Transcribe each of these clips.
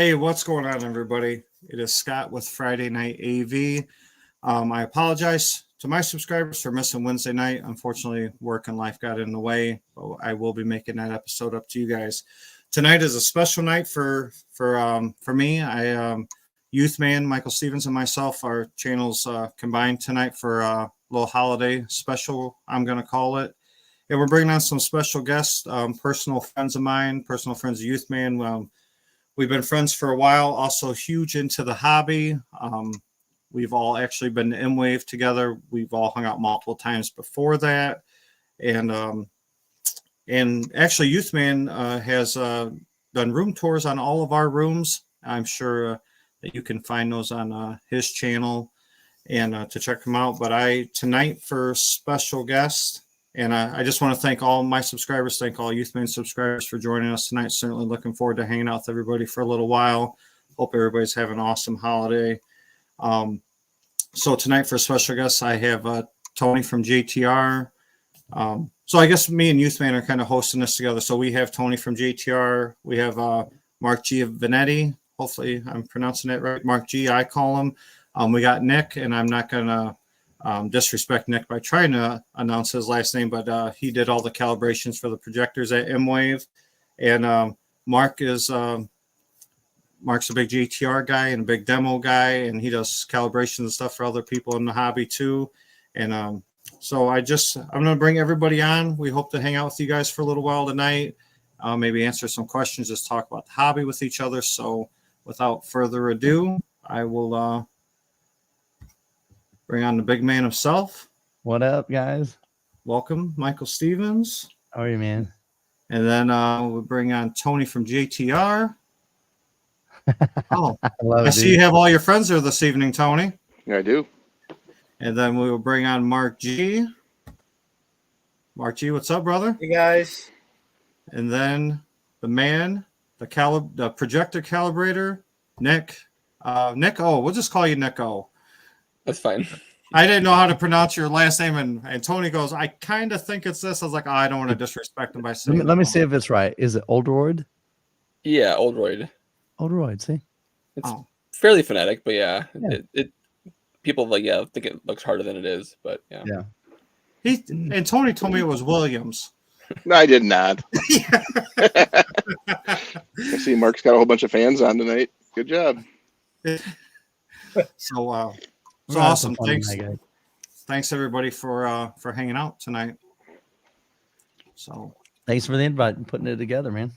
Hey, what's going on, everybody? It is Scott with Friday Night AV. I apologize to my subscribers for missing Wednesday night. Unfortunately, work and life got in the way, but I will be making that episode up to you guys. Tonight is a special night for me. Youthman, Michael Stevens, and myself, our channels combined tonight for a little holiday special, I'm going to call it. And we're bringing on some special guests, personal friends of mine, personal friends of Youthman. We've been friends for a while, also huge into the hobby. We've all actually been to MWAVE together. We've all hung out multiple times before that. And actually Youthman has done room tours on all of our rooms. I'm sure that you can find those on his channel and to check them out. But tonight for special guest, and I just want to thank all my subscribers, thank all Youthman subscribers for joining us tonight. Certainly looking forward to hanging out with everybody for a little while. Hope everybody's having an awesome holiday. So tonight for special guests, I have Tony from JTR. So I guess me and Youthman are kind of hosting this together. So we have Tony from JTR. We have Mark Giovanetti. Hopefully I'm pronouncing it right. Mark G, I call him. We got Nick, and I'm not going to disrespect Nick by trying to announce his last name, but he did all the calibrations for the projectors at MWAVE. And Mark's a big JTR guy and a big demo guy, and he does calibrations and stuff for other people in the hobby too. And so I'm going to bring everybody on. We hope to hang out with you guys for a little while tonight, maybe answer some questions, just talk about the hobby with each other. So without further ado, I will bring on the big man himself. What up, guys? Welcome, Michael Stevens. How are you, man? And then we'll bring on Tony from JTR. Oh, I see you have all your friends there this evening, Tony. Yeah, I do. And then we will bring on Mark G. Mark G, what's up, brother? Hey, guys. And then the man, the projector calibrator, Nick. Nick O. We'll just call you Nick O. That's fine. I didn't know how to pronounce your last name, and Tony goes, I kind of think it's this. I was like, I don't want to disrespect him by saying let me see if it's right. Is it Oldroyd? Yeah, Oldroyd. Oldroyd, see? It's fairly phonetic, but yeah. It people think it looks harder than it is, but yeah. Yeah. And Tony told me it was Williams. No, I did not. I see Mark's got a whole bunch of fans on tonight. Good job. So awesome. Thanks everybody for hanging out tonight. So thanks for the invite and putting it together, man.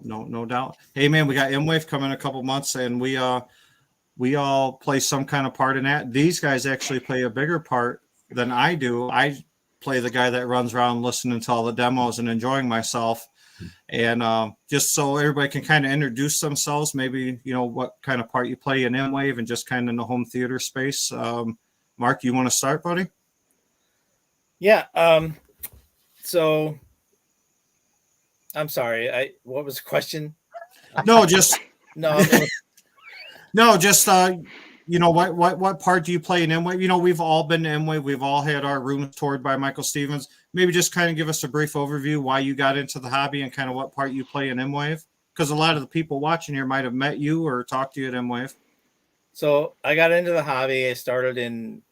No doubt. Hey man, we got MWAVE coming in a couple months, and we all play some kind of part in that. These guys actually play a bigger part than I do. I play the guy that runs around listening to all the demos and enjoying myself. And just so everybody can kind of introduce themselves, maybe, what kind of part you play in MWAVE and just kind of in the home theater space. Mark, you want to start, buddy? Yeah. So I'm sorry. What was the question? No, just no. Just what part do you play in MWAVE? We've all been to MWAVE. We've all had our rooms toured by Michael Stevens. Maybe just kind of give us a brief overview why you got into the hobby and kind of what part you play in MWAVE, because a lot of the people watching here might have met you or talked to you at MWAVE. So I got into the hobby. I started in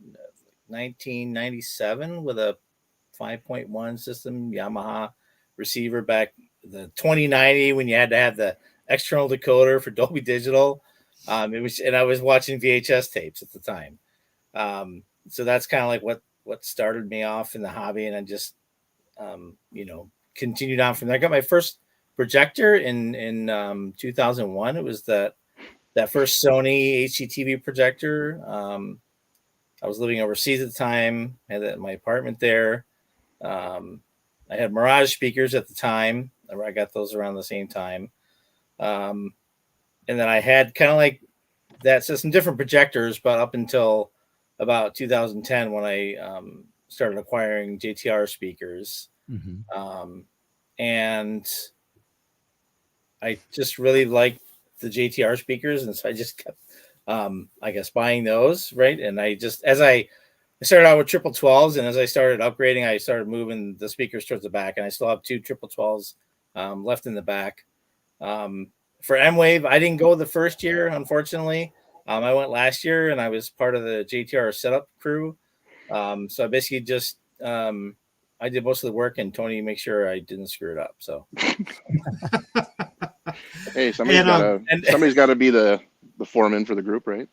1997 with a 5.1 system Yamaha receiver back the 2090 when you had to have the external decoder for Dolby Digital. I was watching VHS tapes at the time. So that's kind of like what started me off in the hobby. And I just, continued on from there. I got my first projector in 2001. It was that first Sony HDTV projector. I was living overseas at the time. I had that in my apartment there. I had Mirage speakers at the time. I got those around the same time. And then I had kind of like that, so some different projectors, but up until about 2010 when I started acquiring JTR speakers. Mm-hmm. And I just really liked the JTR speakers. And so I just kept, buying those. Right. And I started out with 12s, and as I started upgrading, I started moving the speakers towards the back, and I still have two 12s left in the back. for MWAVE, I didn't go the first year, unfortunately. I went last year, and I was part of the JTR setup crew. So I basically just I did most of the work, and Tony make sure I didn't screw it up. So Hey, somebody's got to be the foreman for the group, right?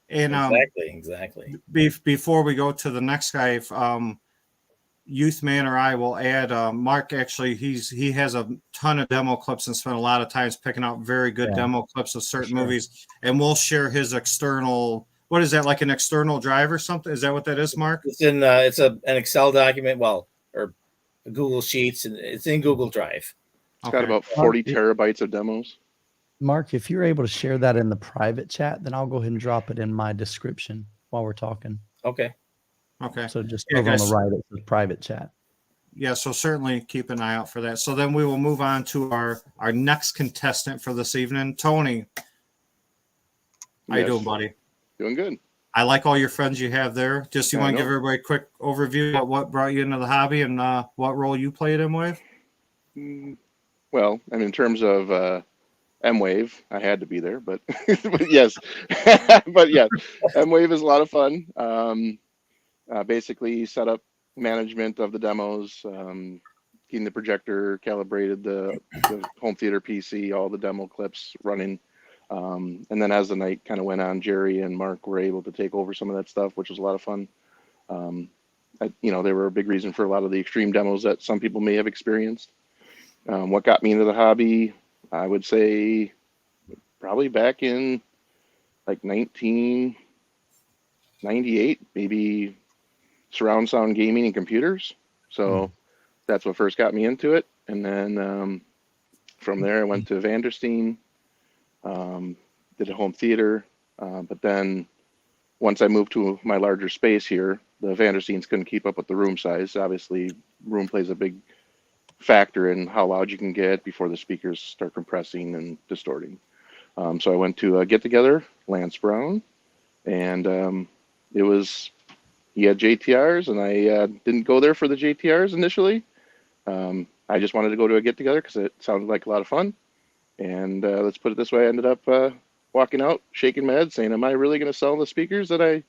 And exactly. Before we go to the next guy, Youthman or I will add Mark. Actually, he has a ton of demo clips and spent a lot of times picking out very good demo clips of certain movies, and we'll share his external. What is that, like an external drive or something? Is that what that is, Mark? It's in an Excel document, or Google Sheets, and it's in Google Drive. It's got about 40 terabytes of demos. Mark, if you're able to share that in the private chat, then I'll go ahead and drop it in my description while we're talking. Okay. So just over on the right, it says private chat. Yeah, so certainly keep an eye out for that. So then we will move on to our next contestant for this evening. Tony, how you doing, buddy? Doing good. I like all your friends you have there. Just you want to give everybody a quick overview of what brought you into the hobby and what role you play at MWAVE? Well, I mean, in terms of MWAVE, I had to be there, but but yes, MWAVE is a lot of fun. Basically, set up management of the demos, getting the projector calibrated, the home theater PC, all the demo clips running. And then as the night kind of went on, Jerry and Mark were able to take over some of that stuff, which was a lot of fun. They were a big reason for a lot of the extreme demos that some people may have experienced. What got me into the hobby, I would say probably back in like 1998, maybe surround sound gaming and computers. So that's what first got me into it. And then from there, I went to Vandersteen, did a home theater. But then once I moved to my larger space here, the Vandersteens couldn't keep up with the room size. Obviously, room plays a big factor in how loud you can get before the speakers start compressing and distorting. So I went to a get-together, Lance Brown, and he had JTRs, and I didn't go there for the JTRs initially. I just wanted to go to a get-together because it sounded like a lot of fun. And let's put it this way, I ended up walking out, shaking my head, saying, am I really going to sell the speakers that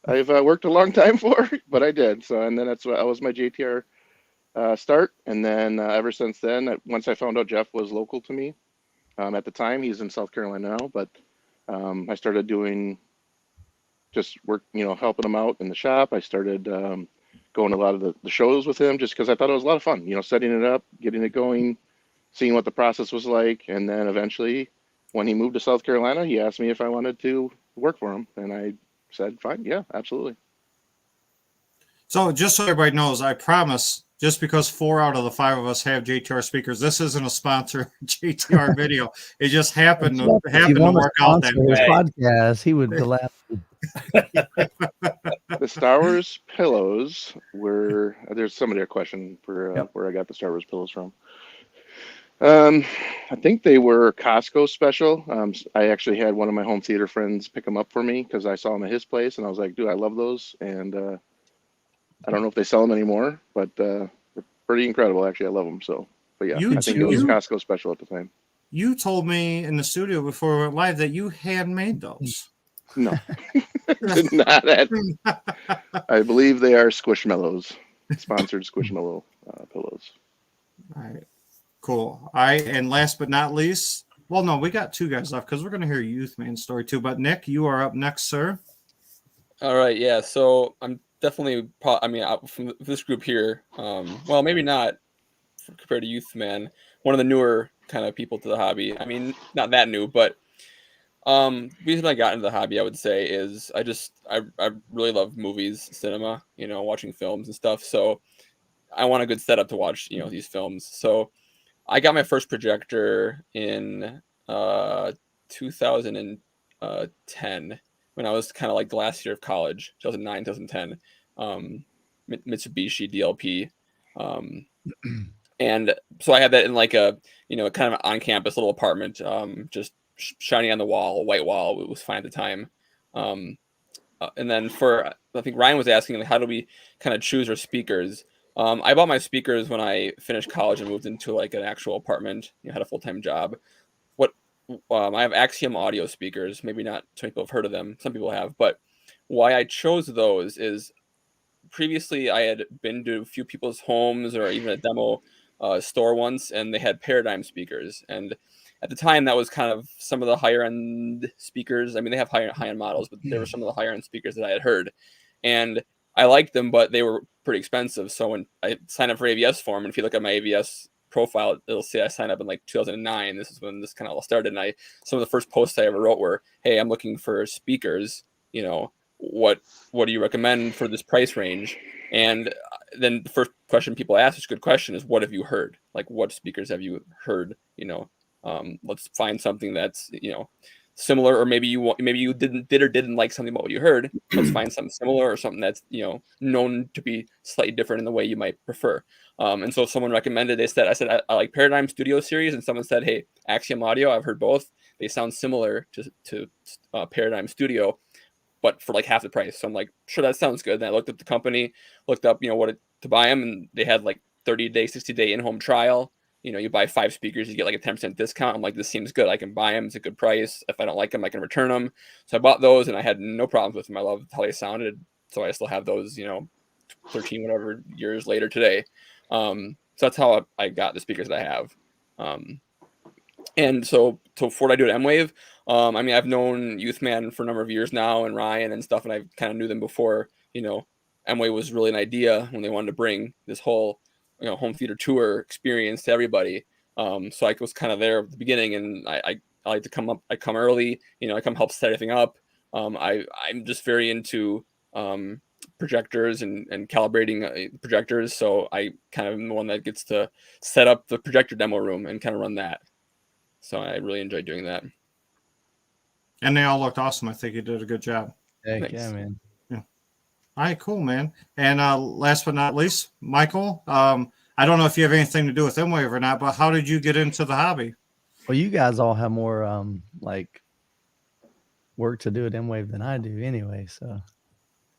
I've worked a long time for? But I did. So, and then that was my JTR start. And then ever since then, once I found out Jeff was local to me, at the time, he's in South Carolina now, but I started doing just work, helping him out in the shop. I started going to a lot of the shows with him just because I thought it was a lot of fun, setting it up, getting it going, seeing what the process was like. And then eventually, when he moved to South Carolina, he asked me if I wanted to work for him. And I said, fine, yeah, absolutely. So just so everybody knows, I promise, just because 4 out of the 5 of us have JTR speakers, this isn't a sponsored JTR video. It just happened to work out that way. Podcast, he would laugh. The Star Wars pillows there's somebody a question for where I got the Star Wars pillows from. I think they were Costco special. I actually had one of my home theater friends pick them up for me because I saw them at his place, and I was like, dude, I love those. And I don't know if they sell them anymore, but they're pretty incredible. Actually, I love them. So, but yeah, I think it was Costco special at the time. You told me in the studio before we went live that you handmade those. No, not at. I believe they are Squishmallows, sponsored Squishmallow pillows. All right, cool. All right, and last but not least, well, no, we got 2 guys left because we're going to hear Youthman's story too. But Nick, you are up next, sir. All right, yeah. So I'm definitely, from this group here, well, maybe not compared to Youthman, one of the newer kind of people to the hobby. I mean, not that new, but the reason I got into the hobby, I would say, is I really love movies, cinema, watching films and stuff. So I want a good setup to watch, these films. So I got my first projector in 2010 when I was kind of like the last year of college, 2009, 2010. Mitsubishi DLP. And so I had that in like a, kind of on campus little apartment, just shiny on the wall, white wall. It was fine at the time. And then I think Ryan was asking, like, how do we kind of choose our speakers? I bought my speakers when I finished college and moved into like an actual apartment, had a full-time job. What I have Axiom audio speakers. Maybe not too many people have heard of them. Some people have, but why I chose those is previously I had been to a few people's homes or even a demo store once, and they had Paradigm speakers. And at the time, that was kind of some of the higher end speakers. I mean, they have high end models, but there were some of the higher end speakers that I had heard, and I liked them, but they were pretty expensive. So when I signed up for AVS form, and if you look at my AVS profile, it'll say I signed up in like 2009. This is when this kind of all started. And some of the first posts I ever wrote were, "Hey, I'm looking for speakers. You know, what do you recommend for this price range?" And then the first question people ask, is a good question, is what have you heard? Like, what speakers have you heard? Let's find something that's similar, or maybe you did or didn't like something about what you heard. Let's find something similar or something that's known to be slightly different in the way you might prefer. And so someone recommended, I said I like Paradigm Studio Series, and someone said, hey, Axiom Audio, I've heard both. They sound similar to Paradigm Studio, but for like half the price. So I'm like, sure, that sounds good. And I looked up the company, looked up, to buy them, and they had like 30-day, 60-day in-home trial. You buy 5 speakers, you get like a 10% discount. I'm like, this seems good. I can buy them. It's a good price. If I don't like them, I can return them. So I bought those, and I had no problems with them. I loved how they sounded. So I still have those, 13 whatever years later today. So that's how I got the speakers that I have. And so for what I do at MWAVE, I've known Youthman for a number of years now, and Ryan and stuff, and I kind of knew them before, MWAVE was really an idea when they wanted to bring this whole, home theater tour experience to everybody. So I was kind of there at the beginning, and I like to come up. I come early, I come help set everything up. I'm just very into projectors and calibrating projectors. So I kind of am the one that gets to set up the projector demo room and kind of run that. So I really enjoyed doing that. And they all looked awesome. I think you did a good job. Heck yeah, man. Yeah. All right, cool, man. And last but not least, Michael, I don't know if you have anything to do with MWAVE or not, but how did you get into the hobby? Well, you guys all have more like work to do at MWAVE than I do anyway. So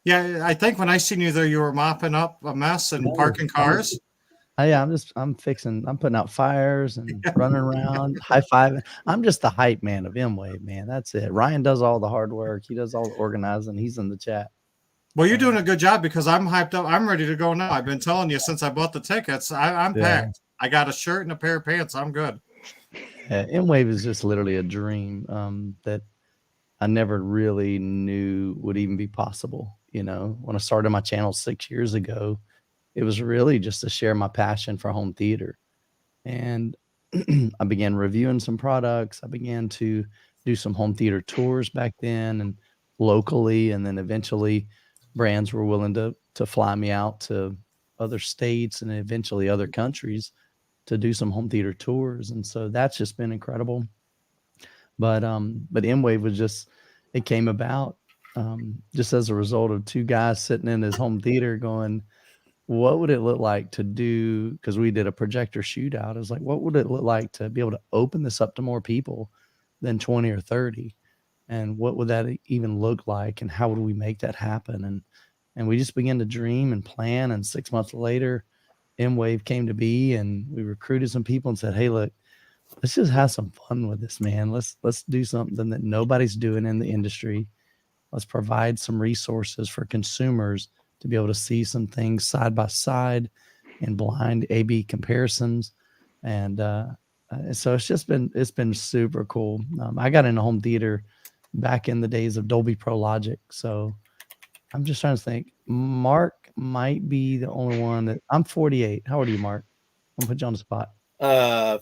yeah, I think when I seen you there, you were mopping up a mess and parking cars. I'm putting out fires and running around, high fiving. I'm just the hype man of MWAVE, man. That's it. Ryan does all the hard work. He does all the organizing. He's in the chat. Well, you're doing a good job because I'm hyped up. I'm ready to go now. I've been telling you since I bought the tickets. I'm packed. I got a shirt and a pair of pants. I'm good. MWAVE is just literally a dream that I never really knew would even be possible. When I started my channel 6 years ago, it was really just to share my passion for home theater. And I began reviewing some products. I began to do some home theater tours back then and locally. And then eventually brands were willing to fly me out to other states and eventually other countries to do some home theater tours. And so that's just been incredible. But MWAVE was it came about just as a result of 2 guys sitting in his home theater going, what would it look like to do, because we did a projector shootout. I was like, what would it look like to be able to open this up to more people than 20 or 30? And what would that even look like? And how would we make that happen? And we just began to dream and plan. And 6 months later, MWAVE came to be, and we recruited some people and said, hey, look, let's just have some fun with this, man. Let's do something that nobody's doing in the industry. Let's provide some resources for consumers to be able to see some things side by side in blind A/B comparisons. And so it's been super cool. I got into home theater back in the days of Dolby Pro Logic. So I'm just trying to think. Mark might be the only one that I'm 48. How old are you, Mark? I'm gonna put you on the spot.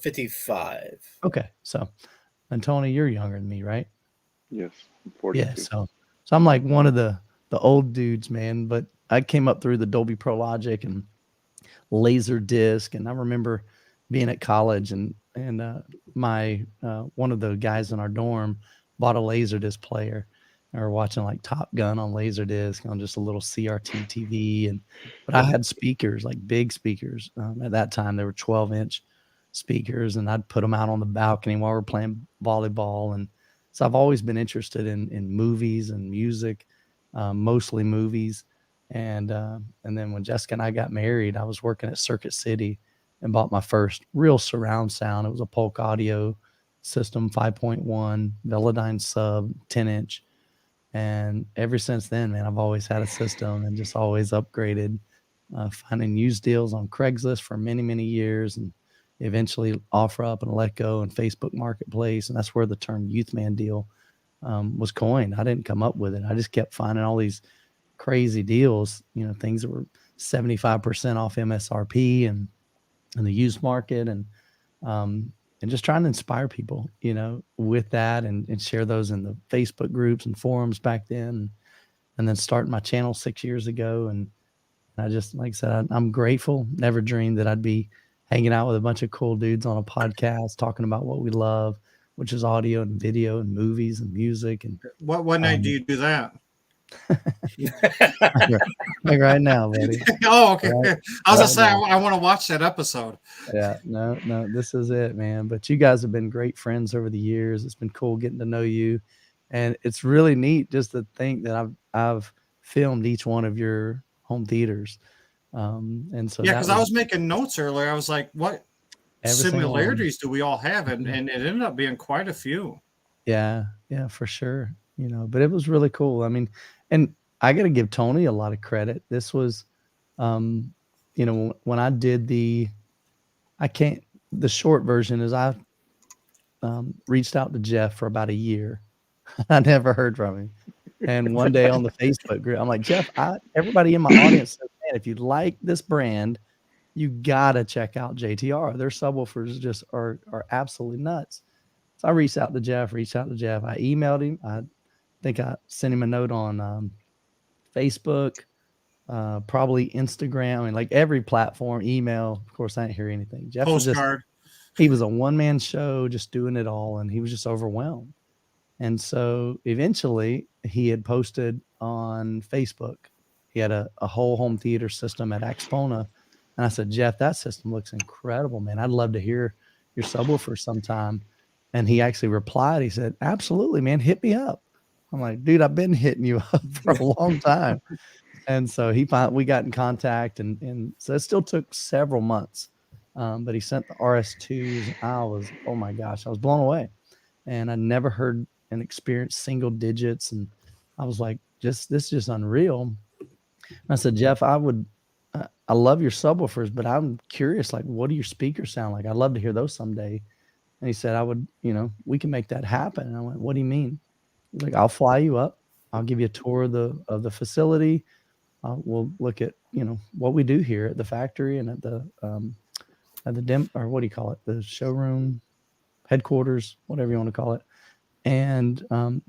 55. Okay. So, and Tony, you're younger than me, right? Yes, I'm 42. Yeah. So I'm like one of the old dudes, man. But I came up through the Dolby Pro Logic and laser disc. And I remember being at college and my one of the guys in our dorm bought a laser disc player. And we were watching like Top Gun on laser disc on just a little CRT TV. But I had speakers, like big speakers. At that time, they were 12-inch speakers, and I'd put them out on the balcony while we were playing volleyball. And so I've always been interested in movies and music, mostly movies. And then when Jessica and I got married, I was working at Circuit City and bought my first real surround sound. It was a Polk Audio system, 5.1 Velodyne sub 10-inch. And ever since then, man, I've always had a system and just always upgraded, finding used deals on Craigslist for many, many years, and eventually offer up and let go in Facebook Marketplace. And that's where the term Youthman deal was coined. I didn't come up with it. I just kept finding all these crazy deals, things that were 75% off MSRP and in the used market, and just trying to inspire people, with that, and share those in the Facebook groups and forums back then, and then starting my channel 6 years ago. And I just, like I said, I'm grateful. Never dreamed that I'd be hanging out with a bunch of cool dudes on a podcast talking about what we love, which is audio and video and movies and music. And what night do you do that? like right now, buddy. Oh, okay. Right, I was gonna say now. I want to watch that episode. Yeah, no, this is it, man. But you guys have been great friends over the years. It's been cool getting to know you, and it's really neat just to think that I've filmed each one of your home theaters. And so yeah, because I was making notes earlier. I was like, what similarities do we all have? And it ended up being quite a few. Yeah, for sure. But it was really cool. I mean, and I got to give Tony a lot of credit. This was, when I did the short version is I reached out to Jeff for about a year. I never heard from him. And one day on the Facebook group, I'm like, Jeff, everybody in my audience says, man, if you like this brand, you got to check out JTR. Their subwoofers just are absolutely nuts. So I reached out to Jeff. I emailed him. I think I sent him a note on Facebook, probably Instagram, and like every platform, email. Of course, I didn't hear anything. Jeff he was a one-man show, just doing it all, and he was just overwhelmed. And so eventually he had posted on Facebook. He had a whole home theater system at Axpona. And I said, Jeff, that system looks incredible, man. I'd love to hear your subwoofer sometime. And he actually replied. He said, absolutely, man. Hit me up. I'm like, dude, I've been hitting you up for a long time. And so we got in contact, and so it still took several months. But he sent the RS2s. Oh my gosh, I was blown away. And I never heard and experienced single digits. And I was like, this is just unreal. And I said, Jeff, I love your subwoofers, but I'm curious, like, what do your speakers sound like? I'd love to hear those someday. And he said, we can make that happen. And I went, what do you mean? He's like, I'll fly you up. I'll give you a tour of the facility. We'll look at, what we do here at the factory and at the or what do you call it? The showroom, headquarters, whatever you want to call it. And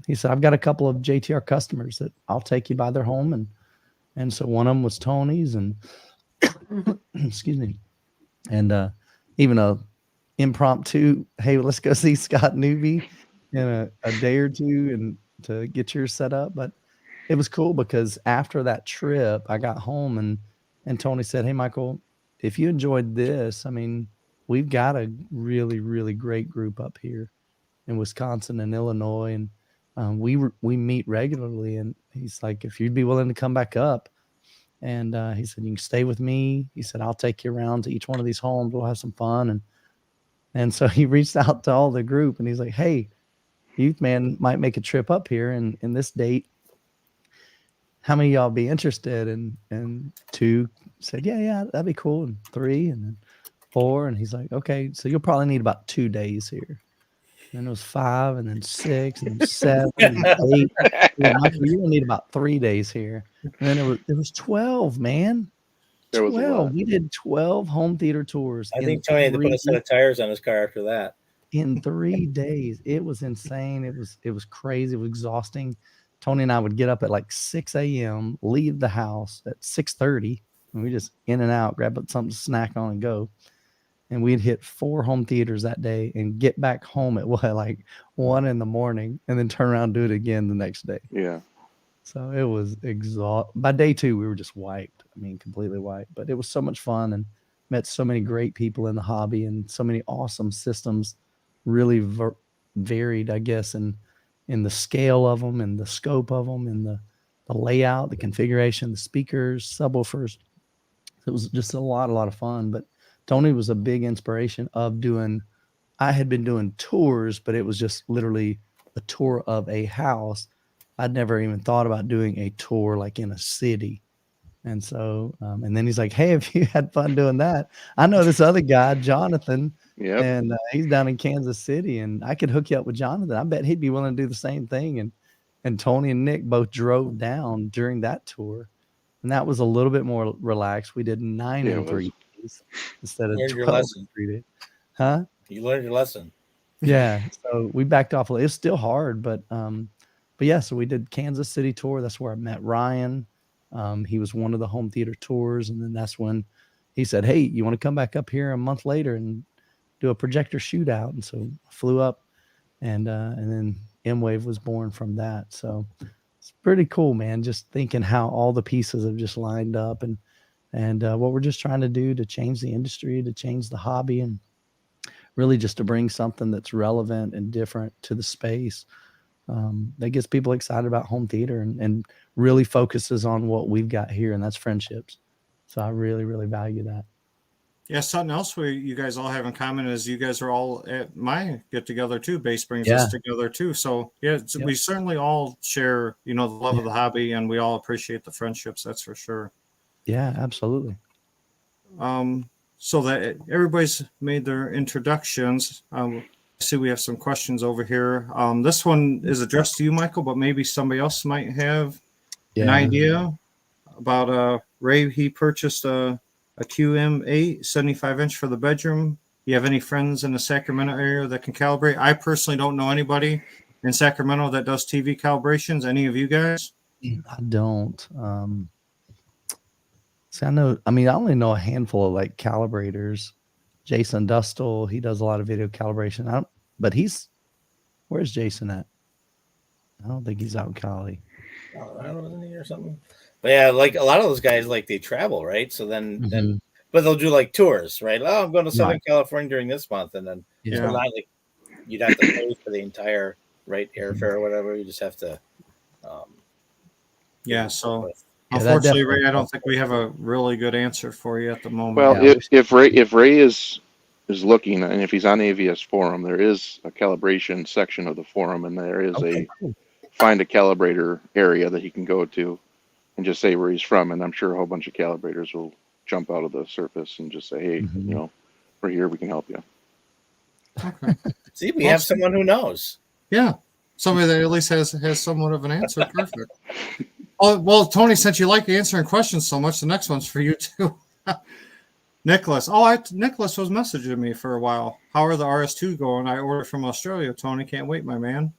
he said, I've got a couple of JTR customers that I'll take you by their home. And so one of them was Tony's, and excuse me. And even a impromptu, hey, let's go see Scott Newby in a day or two and to get yours set up. But it was cool because after that trip, I got home and Tony said, hey, Michael, if you enjoyed this, I mean, we've got a really, really great group up here in Wisconsin and Illinois. And we meet regularly. And he's like, if you'd be willing to come back up. And he said, you can stay with me. He said, I'll take you around to each one of these homes. We'll have some fun. And so he reached out to all the group, and he's like, hey, Youthman might make a trip up here in this date. How many of y'all be interested? And 2 said, yeah, that'd be cool. And 3, and then 4. And he's like, okay, so you'll probably need about 2 days here. And then it was 5, and then 6, and then 7, and 8. Michael, you're gonna need about 3 days here. And then there was 12, man. There was 12. We did 12 home theater tours. I think Tony had to put a set of tires on his car after that. In 3 days. It was insane. It was crazy. It was exhausting. Tony and I would get up at like 6 a.m., leave the house at 6:30, and we just in and out, grab something to snack on and go. And we'd hit 4 home theaters that day and get back home at like 1 a.m, and then turn around and do it again the next day. Yeah. So it was exhausting. By day 2, we were just wiped. I mean, completely wiped. But it was so much fun, and met so many great people in the hobby, and so many awesome systems, really varied, I guess, in the scale of them and the scope of them and the layout, the configuration, the speakers, subwoofers. It was just a lot of fun. But Tony was a big inspiration of doing I had been doing tours, but it was just literally a tour of a house. I'd never even thought about doing a tour like in a city. And so, and then he's like, "Hey, have you had fun doing that? I know this other guy, Jonathan, Yep. and he's down in Kansas City, and I could hook you up with Jonathan. I bet he'd be willing to do the same thing." And Tony and Nick both drove down during that tour, and that was a little bit more relaxed. We did 9 Yeah, in it was. 3 days instead of Learned your 12 lesson. in 3 days. Huh? You learned your lesson. Yeah. So we backed off. It's still hard, but yeah. So we did Kansas City tour. That's where I met Ryan. He was one of the home theater tours, and then that's when he said, "Hey, you want to come back up here a month later and do a projector shootout?" And so I flew up, and then MWAVE was born from that. So it's pretty cool, man. Just thinking how all the pieces have just lined up, and what we're just trying to do to change the industry, to change the hobby, and really just to bring something that's relevant and different to the space that gets people excited about home theater and really focuses on what we've got here, and that's friendships. So I really, really value that. Yeah, something else you guys all have in common is you guys are all at my get together too. Base brings us together too. So yeah, we certainly all share, the love of the hobby, and we all appreciate the friendships. That's for sure. Yeah, absolutely. So that everybody's made their introductions. I see we have some questions over here. This one is addressed to you, Michael, but maybe somebody else might have an idea about Ray. He purchased a QM8 75-inch for the bedroom. You have any friends in the Sacramento area that can calibrate? I personally don't know anybody in Sacramento that does TV calibrations. Any of you guys? I don't. See, I only know a handful of like calibrators. Jason Dustle, he does a lot of video calibration. Where's Jason at? I don't think he's out in Cali. Colorado, isn't he, or something? But yeah, like a lot of those guys, like they travel, right? So then, but they'll do like tours, right? Oh, I'm going to Southern California during this month, and then it's not like you'd have to pay for the entire airfare or whatever. You just have to. So unfortunately, Ray, I don't think we have a really good answer for you at the moment. Well, if Ray is looking, and if he's on AVS forum, there is a calibration section of the forum, and there is find a calibrator area that he can go to and just say where he's from, and I'm sure a whole bunch of calibrators will jump out of the surface and just say, "Hey, we're here, we can help you." Okay. See, we have someone who knows. Yeah, somebody that at least has somewhat of an answer. Perfect. Oh, well, Tony, since you like answering questions so much, the next one's for you too. Nicholas. Nicholas was messaging me for a while. How are the RS2 going? I ordered from Australia, Tony. Can't wait, my man.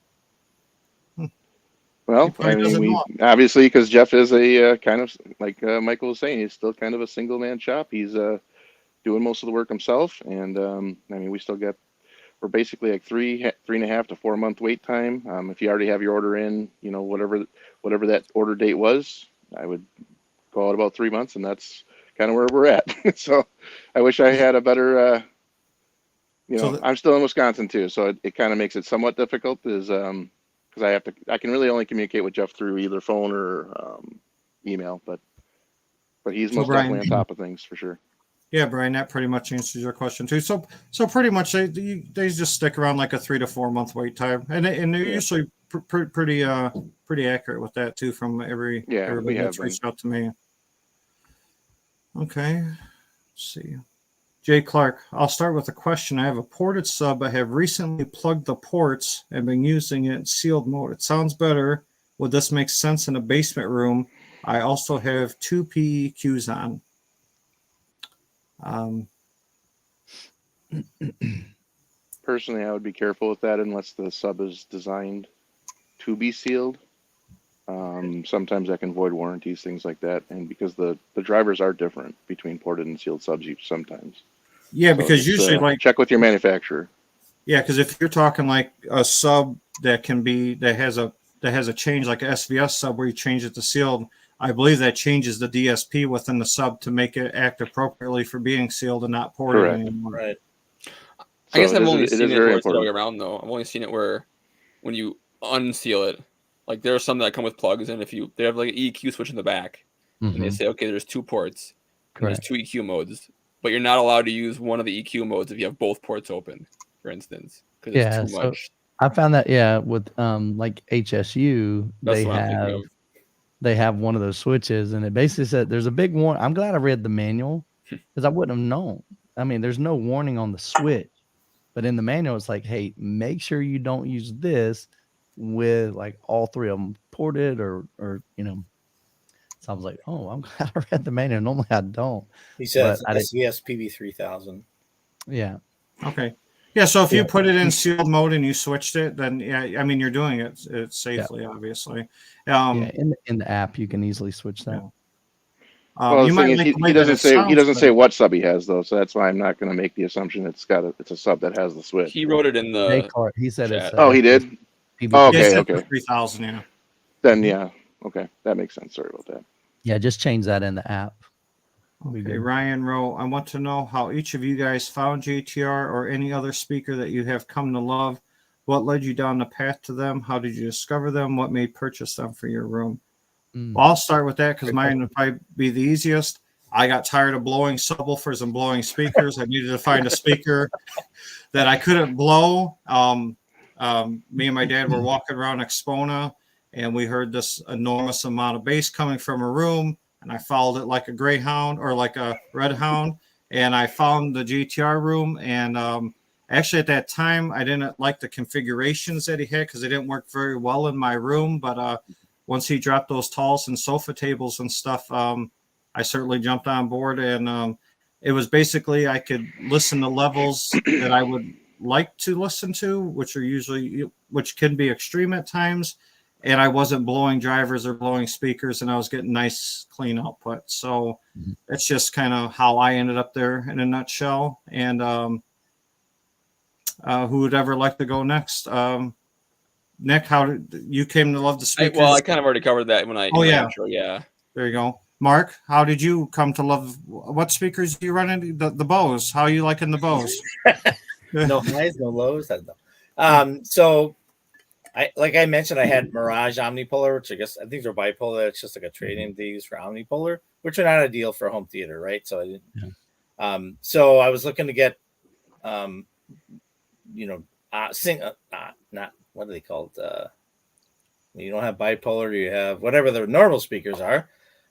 Well, we obviously, because Jeff is a kind of like Michael was saying, he's still kind of a single man shop. He's doing most of the work himself, and we still we're basically like 3.5 to 4 month wait time. If you already have your order in, whatever that order date was, I would go out about 3 months, and that's kind of where we're at. So I wish I had a better. I'm still in Wisconsin too, so it kind of makes it somewhat difficult. Because I can really only communicate with Jeff through either phone or email, but he's most definitely on top of things for sure. Yeah, Brian, that pretty much answers your question too. So pretty much they just stick around like a 3 to 4 month wait time, and they're usually pretty accurate with that too. From everybody that's reached out to me. Okay, let's see. Jay Clark, I'll start with a question. I have a ported sub. I have recently plugged the ports and been using it in sealed mode. It sounds better. Would this make sense in a basement room? I also have 2 PEQs on. Personally, I would be careful with that unless the sub is designed to be sealed. Sometimes that can void warranties, things like that. And because the drivers are different between ported and sealed subs sometimes. Yeah, so because usually check with your manufacturer. Yeah, because if you're talking like a sub that has a change like an SVS sub where you change it to sealed, I believe that changes the DSP within the sub to make it act appropriately for being sealed and not ported anymore. Right. I guess I've only seen it where it's the other way around though. I've only seen it where when you unseal it, like there are some that come with plugs, and they have like an EQ switch in the back, and they say, okay, there's 2 ports, and there's 2 EQ modes, but you're not allowed to use one of the EQ modes if you have both ports open, for instance, because it's Yeah, too so much. I found that with like HSU, That's what I'm thinking of. they have one of those switches, and it basically said there's a big warning. I'm glad I read the manual because I wouldn't have known. I mean, there's no warning on the switch, but in the manual, it's like, hey, make sure you don't use this with like all three of them ported or you know. So I was like, oh, I'm glad I read the manual. Normally I don't. He says But I didn't. SVS PB3000. Yeah. Okay. Yeah. So if you Yeah. put it in sealed mode and you switched it, then yeah, I mean you're doing it safely, obviously. Yeah. In the app, you can easily switch that. Yeah. Well, you the might thing is, like the way he that doesn't it say sounds, but- what sub he has though, so that's why I'm not going to make the assumption it's a sub that has the switch. He wrote it in the Descartes, he said it's chat. Oh, he did. PB. Oh, Yeah, it okay, said okay. 3000. Yeah. Then yeah, okay, that makes sense. Sorry about that. Yeah, just change that in the app. We Okay, good. Ryan Rowe, I want to know how each of you guys found JTR or any other speaker that you have come to love. What led you down the path to them? How did you discover them? What made purchase them for your room? Well, I'll start with that because mine would probably be the easiest. I got tired of blowing subwoofers and blowing speakers. I needed to find a speaker that I couldn't blow. Me and my dad were walking around Expona, and we heard this enormous amount of bass coming from a room, and I followed it like a greyhound or like a red hound, and I found the GTR room. And actually, at that time, I didn't like the configurations that he had because they didn't work very well in my room. But once he dropped those talls and sofa tables and stuff, I certainly jumped on board. And it was basically I could listen to levels that I would like to listen to, which can be extreme at times. And I wasn't blowing drivers or blowing speakers, and I was getting nice, clean output. So that's just kind of how I ended up there in a nutshell. And who would ever like to go next? Nick, how did you came to love the speakers? I kind of already covered that when I. Oh, in my yeah. intro, yeah. There you go. Mark, how did you come to love? What speakers do you run into? The Bose. How are you liking the Bose? No highs, no lows. So like I mentioned, I had Mirage Omnipolar, which I think they're bipolar. It's just like a trade-in they use for Omnipolar, which are not ideal for home theater, right? So I didn't. So I was looking to get, not what are they called? You don't have bipolar, you have whatever the normal speakers are.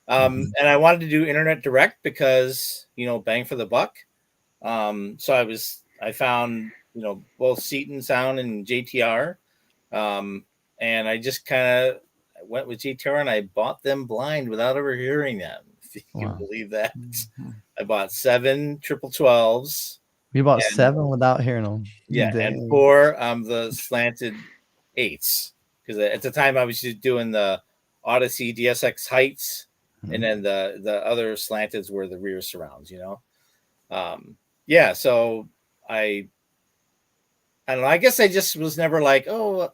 And I wanted to do internet direct because, bang for the buck. So I found, both Seton Sound and JTR. And I just kind of went with JTR and I bought them blind without ever hearing them. If you can believe that. I bought 7 12s. You bought 7 without hearing them. Yeah. Dang. And 4 the slanted 8s. Because at the time I was just doing the Odyssey DSX heights. And then the other slanteds were the rear surrounds, so I don't know. I guess I just was never like, oh,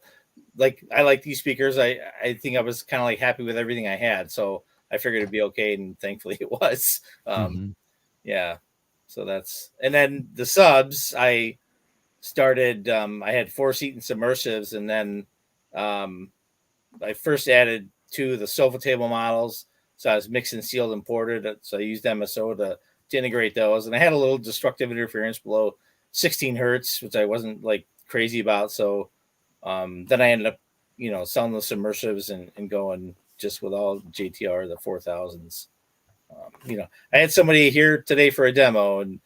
like I like these speakers. I think I was kind of like happy with everything I had. So I figured it'd be okay. And thankfully it was. Yeah. So and then the subs, I started, I had 4 Seton submersives. And then I first added 2 of the sofa table models. So I was mixed and sealed and ported. So I used MSO to integrate those. And I had a little destructive interference below 16 hertz, which I wasn't like crazy about. So then I ended up, selling the submersives and going just with all JTR, the 4000s. I had somebody here today for a demo and,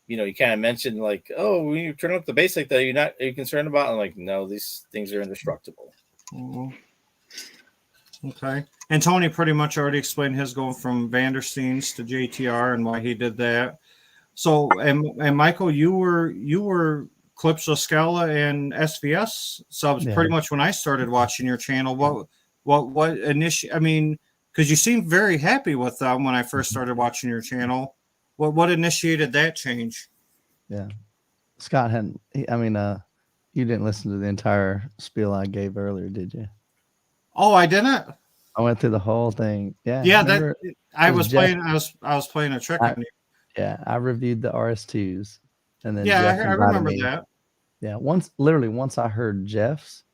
you kind of mentioned like, oh, when you turn up the bass like that, are you concerned about? I'm like, no, these things are indestructible. Okay. And Tony pretty much already explained his going from Vandersteens to JTR and why he did that. So, and Michael, you were Calypso Scala and SVS subs pretty much when I started watching your channel. What initially? I mean, because you seemed very happy with them when I first started watching your channel. What initiated that change? Yeah, Scott hadn't. You didn't listen to the entire spiel I gave earlier, did you? Oh, I didn't. I went through the whole thing. Yeah. Yeah, I was playing a trick on you. Yeah, I reviewed the RS2s, and then I Jeff remember me. that. Yeah, once I heard Jeff's,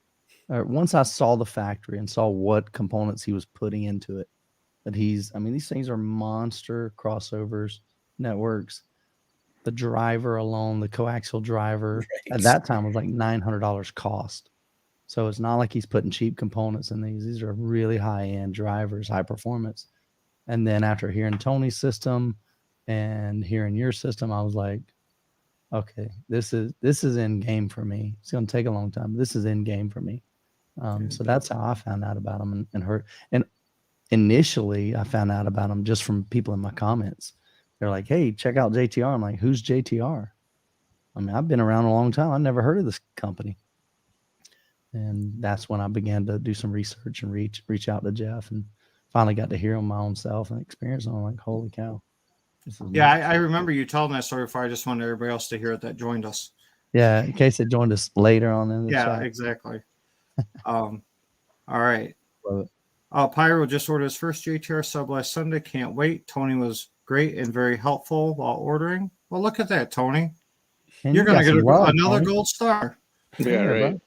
or once I saw the factory and saw what components he was putting into it, that these things are monster crossovers networks. the driver alone, the coaxial driver, Right. at that time was like $900 cost. So it's not like he's putting cheap components in these. These are really high-end drivers, high performance. And then after hearing Tony's system and hearing your system, I was like, okay, this is in game for me. It's going to take a long time. But this is in game for me. So that's how I found out about them and heard. And initially, I found out about them just from people in my comments. They're like, "Hey, check out JTR." I'm like, "Who's JTR?" I mean, I've been around a long time. I never heard of this company. And that's when I began to do some research and reach out to Jeff, and finally got to hear him my own self and experience. And I'm like, "Holy cow!" This is Yeah, nuts. I remember you telling that story before. I just wanted everybody else to hear it that joined us. Yeah, in case they joined us later on in the Yeah, chat. exactly. All right. Love it. Pyro just ordered his first JTR sub last Sunday. Can't wait. Tony was great and very helpful while ordering. Well, look at that, Tony. And You're you going to got get some love, another Tony. gold star. Yeah, right.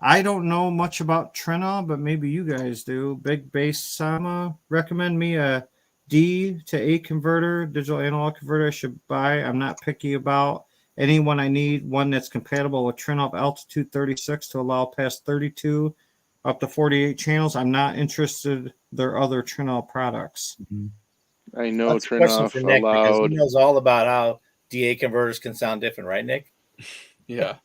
I don't know much about Trina, but maybe you guys do. Big Bass Sama recommend me a D to A converter, digital analog converter I should buy. I'm not picky about anyone. I need one that's compatible with Trina altitude 36 to allow past 32 up to 48 channels. I'm not interested in their other Trina products. I know That's a question Trinoff for Nick because he allowed. knows all about how DA converters can sound different, right, Nick? Yeah.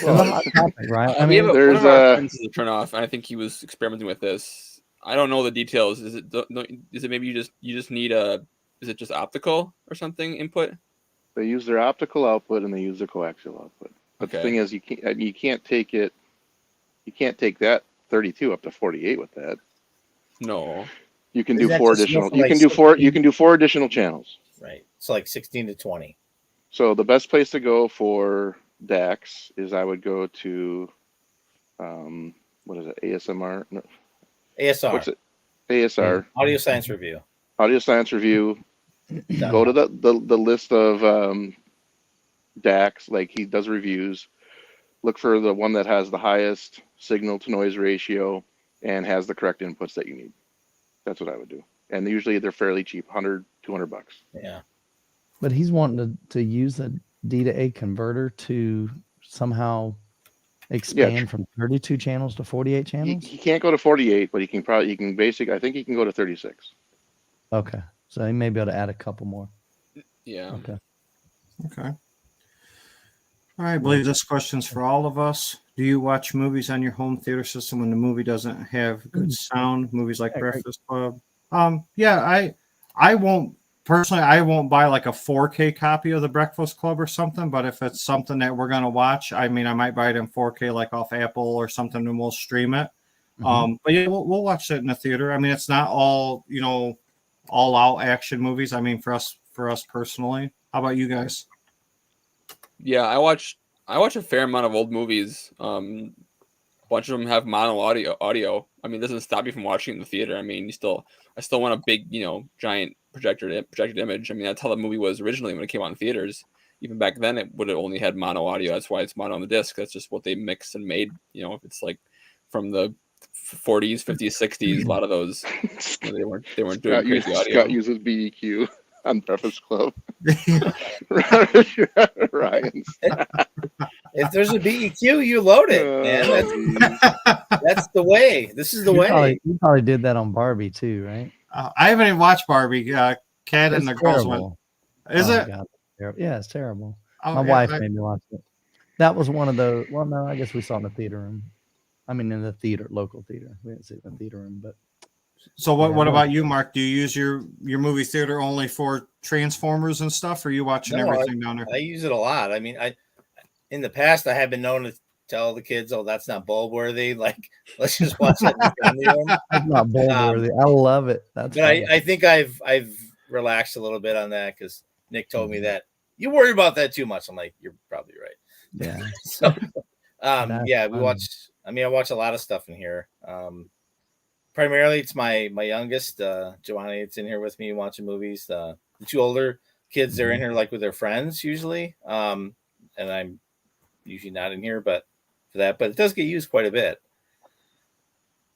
Well, hot topic, right? I We have mean, one there's of our a- friends is a turnoff, and I think he was experimenting with this. I don't know the details. Is it maybe you just need a is it just optical or something input? They use their optical output and they use their coaxial output. But the Okay. thing is, you can't take that 32 up to 48 with that. No. You can Is do that four just additional. enough You for, can like, do four. 16? You can do 4 additional channels. Right. It's like 16 to 20. So the best place to go for DAX is I would go to, what is it? ASMR? No, ASR. what's it? ASR. Audio Science Review. Audio Science Review. Go to the list of DAX, like he does reviews. Look for the one that has the highest signal to noise ratio and has the correct inputs that you need. That's what I would do. And usually they're fairly cheap, $100, $200. Yeah. but he's wanting to use a D to A converter to somehow expand from 32 channels to 48 channels. He can't go to 48, but I think he can go to 36. Okay, so he may be able to add a couple more. Yeah. Okay. Okay. All right, I believe this question's for all of us. Do you watch movies on your home theater system when the movie doesn't have good sound? Movies like Yeah, great. Breakfast Club. Yeah, I won't personally. I won't buy like a 4K copy of the Breakfast Club or something. But if it's something that we're gonna watch, I mean, I might buy it in 4K, like off Apple or something, and we'll stream it. But yeah, we'll watch it in the theater. I mean, it's not all all out action movies. I mean, for us personally. How about you guys? Yeah, I watch a fair amount of old movies. A bunch of them have mono audio. I mean, it doesn't stop you from watching it in the theater. I mean, I still want a big, giant projected image. I mean, that's how the movie was originally when it came out in theaters. Even back then, it would have only had mono audio. That's why it's mono on the disc. That's just what they mixed and made. It's like from the 40s, 50s, 60s. A lot of those they weren't doing crazy audio. Scott uses BEQ on Breakfast Club. Ryan's. If there's a BEQ, you load it, man. That's the way. This is the way. You probably did that on Barbie too, right? I haven't even watched Barbie. Cat and It's the girls went. terrible. Is Oh, it? God, it's terrible. Yeah, it's terrible. Oh, My yeah, wife made me watch it. That was one of those. Well, no, I guess we saw it in the theater room. I mean, in the theater, local theater. We didn't see it in the theater room, but. So what? Yeah, What no. about you, Mark? Do you use your movie theater only for Transformers and stuff, or are you watching No, everything down there? I use it a lot. I mean, in the past I have been known to tell the kids, "Oh, that's not bulb worthy. Like, let's just watch that in the family room." It's not bulb worthy. I love it. That's But I think I've relaxed a little bit on that because Nick told me that you worry about that too much. I'm like, you're probably right. yeah. So, That's yeah, we funny. watch. I mean, I watch a lot of stuff in here. Primarily, it's my youngest, Giovanetti. It's in here with me watching movies. The 2 older kids, they're in here like with their friends usually, and I'm usually not in here, but for that, but it does get used quite a bit.